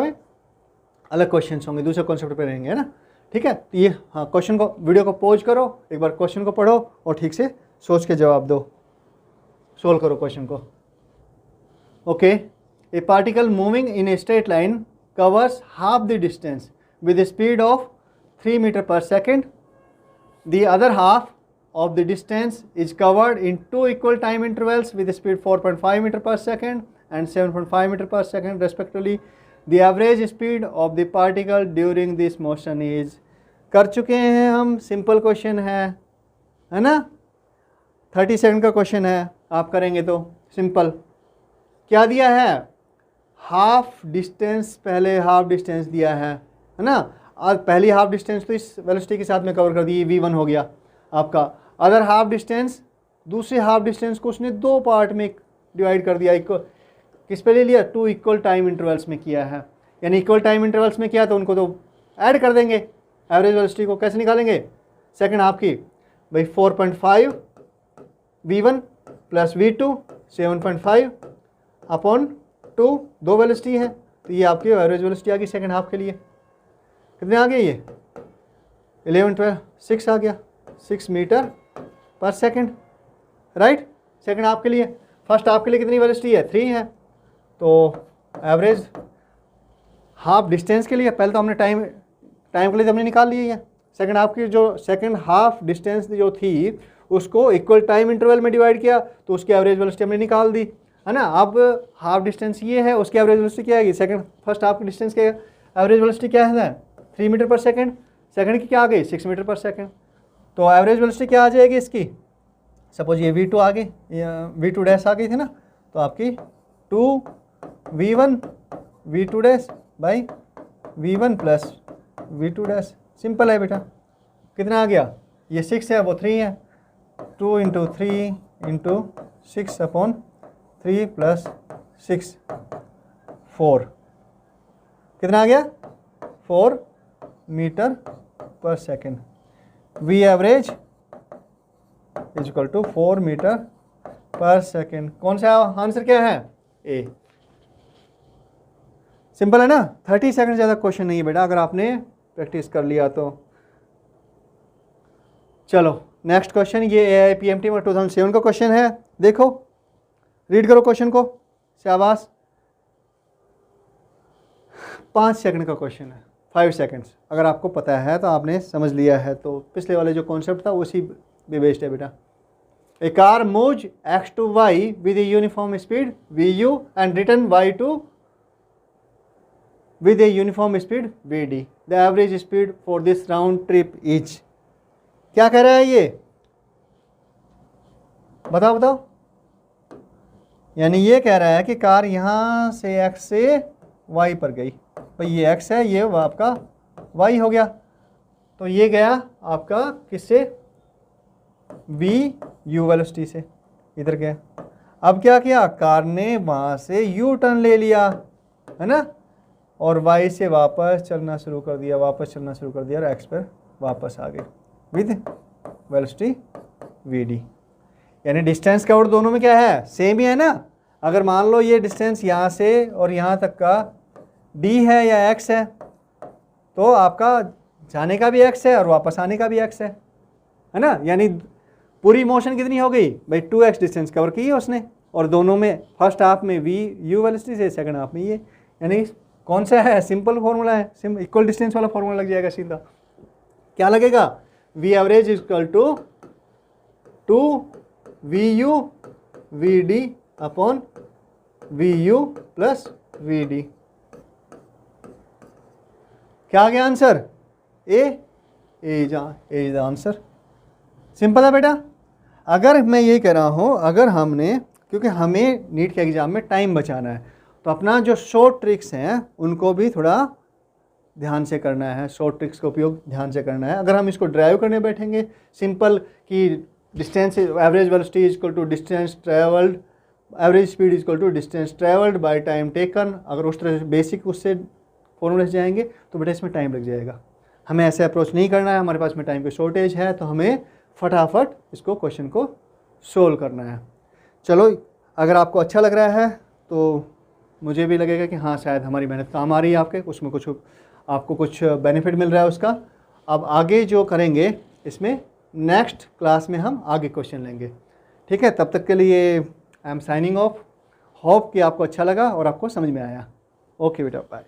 अलग क्वेश्चन होंगे, दूसरे कॉन्सेप्ट पे रहेंगे, है ना। ठीक है, तो ये हाँ, क्वेश्चन को, वीडियो को पॉज करो, एक बार क्वेश्चन को पढ़ो और ठीक से सोच के जवाब दो, सोल्व करो क्वेश्चन को। Okay, a particle moving in a straight line covers half the distance with speed of 3 metre per second. The other half of the distance is covered in 2 equal time intervals with speed 4.5 meter per second and 7.5 meter per second respectively. The average speed of the particle during this motion is। कर चुके हैं हम, सिंपल क्वेश्चन है ना, 30 सेकंड का क्वेश्चन है, आप करेंगे तो सिंपल। क्या दिया है? हाफ डिस्टेंस, पहले हाफ डिस्टेंस दिया है ना। और पहली हाफ डिस्टेंस तो इस वेलोसिटी के साथ में कवर कर दी, v1 हो गया आपका। अदर हाफ डिस्टेंस, दूसरे हाफ डिस्टेंस को उसने 2 पार्ट में डिवाइड कर दिया। किस पे ले लिया? 2 इक्वल टाइम इंटरवल्स में किया है, यानी इक्वल टाइम इंटरवल्स में किया तो उनको तो ऐड कर देंगे। एवरेज वेलोसिटी को कैसे निकालेंगे? सेकंड हाफ की भाई 4.5 v1 plus v2 7.5 upon 2, 2 velocity है, तो ये आपकी एवरेज वेलोसिटी आ गई सेकंड हाफ के लिए। कितने आ गए? ये 11, 12, 6 आ गया, 6 मीटर पर सेकंड। राइट? सेकंड हाफ के लिए। फर्स्ट हाफ के लिए कितनी वेलोसिटी है? 3 है। तो एवरेज हाफ डिस्टेंस के लिए पहले तो हमने टाइम टाइम के लिए हमने निकाल लिया है। सेकंड हाफ की जो सेकंड हाफ डिस्टेंस जो थी उसको इक्वल टाइम इंटरवल में डिवाइड किया तो उसकी एवरेज वेलोसिटी हमने निकाल दी, है ना। अब हाफ डिस्टेंस ये है, उसकी एवरेज वेलोसिटी क्या आएगी, सेकंड फर्स्ट हाफ की डिस्टेंस के एवरेज वेलोसिटी क्या है 3 मीटर पर सेकंड, सेकंड की क्या आ गई 6 मीटर पर सेकंड। तो एवरेज वेलोसिटी क्या आ जाएगी इसकी, सपोज ये v2 आ गई, v2 डैश आ गई थी ना, तो आपकी 2v1 v2 dash by v1 plus v2 dash. Simple है बेटा, कितना आ गया, ये 6 है वो 3 है, 2 इंटू 3 इंटू 6 अपॉन 3 प्लस 6 4, कितना आ गया 4 metre per second. V average is equal to 4 metre per second. कौन सा आंसर क्या है, ए। सिंपल है ना, 30 सेकंड ज़्यादा क्वेश्चन नहीं है बेटा, अगर आपने प्रैक्टिस कर लिया तो। चलो नेक्स्ट क्वेश्चन, ये AIPMT में 2007 का क्वेश्चन है, देखो रीड करो क्वेश्चन को, शाबाश। 5 सेकंड का क्वेश्चन है, 5 सेकंड्स। अगर आपको पता है तो आपने समझ लिया है, तो पिछले वाले जो कॉन्सेप्ट था उसी पे बेस्ड है बेटा। A car moves x to y with a uniform speed vu and return y to with a uniform speed vd. The average speed for this round trip is, क्या कह रहा है ये, बताओ बताओ। यानी ये कह रहा है कि कार यहाँ से x से y पर गई, भाई ये x है, ये आपका y हो गया, तो ये गया आपका किससे, v u वेलोसिटी से, इधर गया। अब क्या किया, कार ने वहाँ से u टर्न ले लिया, है ना, और y से वापस चलना शुरू कर दिया, वापस चलना शुरू कर दिया और x पर वापस आ गए विद वेलोसिटी vd। यानी डिस्टेंस कवर्ड दोनों में क्या है, सेम ही है ना। अगर मान लो ये डिस्टेंस यहाँ से और यहाँ तक का d है या x है, तो आपका जाने का भी x है और वापस आने का भी x है ना। यानी पूरी मोशन कितनी हो गई भाई, 2x डिस्टेंस कवर की है उसने, और दोनों में फर्स्ट हाफ में v u वेलोसिटी से, सेकंड हाफ में ये। यानी कौन सा है, सिंपल फॉर्मूला है, इक्वल डिस्टेंस वाला फॉर्मूला लग जाएगा सीधा। क्या लगेगा, v average is equal to 2vu vd upon vu plus vd। क्या आ गया answer, A is the answer. Simple है बेटा। अगर मैं ये कह रहा हूँ, अगर हमने, क्योंकि हमें नीट के एग्ज़ाम में टाइम बचाना है, तो अपना जो शॉर्ट ट्रिक्स हैं उनको भी थोड़ा ध्यान से करना है, शॉर्ट ट्रिक्स का उपयोग ध्यान से करना है। अगर हम इसको ड्राइव करने बैठेंगे सिंपल कि distance average velocity is equal to distance travelled, average speed is equal to distance travelled by time taken, अगर उस तरह से बेसिक उससे फॉर्मूले से जाएंगे तो बेटा इसमें टाइम लग जाएगा। हमें ऐसे अप्रोच नहीं करना है, हमारे पास में टाइम की शॉर्टेज है, तो हमें फटाफट इसको क्वेश्चन को सोल्व करना है। चलो, अगर आपको अच्छा लग रहा है तो मुझे भी लगेगा कि हाँ शायद हमारी मेहनत काम आ रही है आपके, उसमें कुछ आपको कुछ बेनिफिट मिल रहा है उसका। अब आगे जो करेंगे इसमें नेक्स्ट क्लास में हम आगे क्वेश्चन लेंगे, ठीक है। तब तक के लिए I am signing off, hope कि आपको अच्छा लगा और आपको समझ में आया। ओके बेटा, बाय।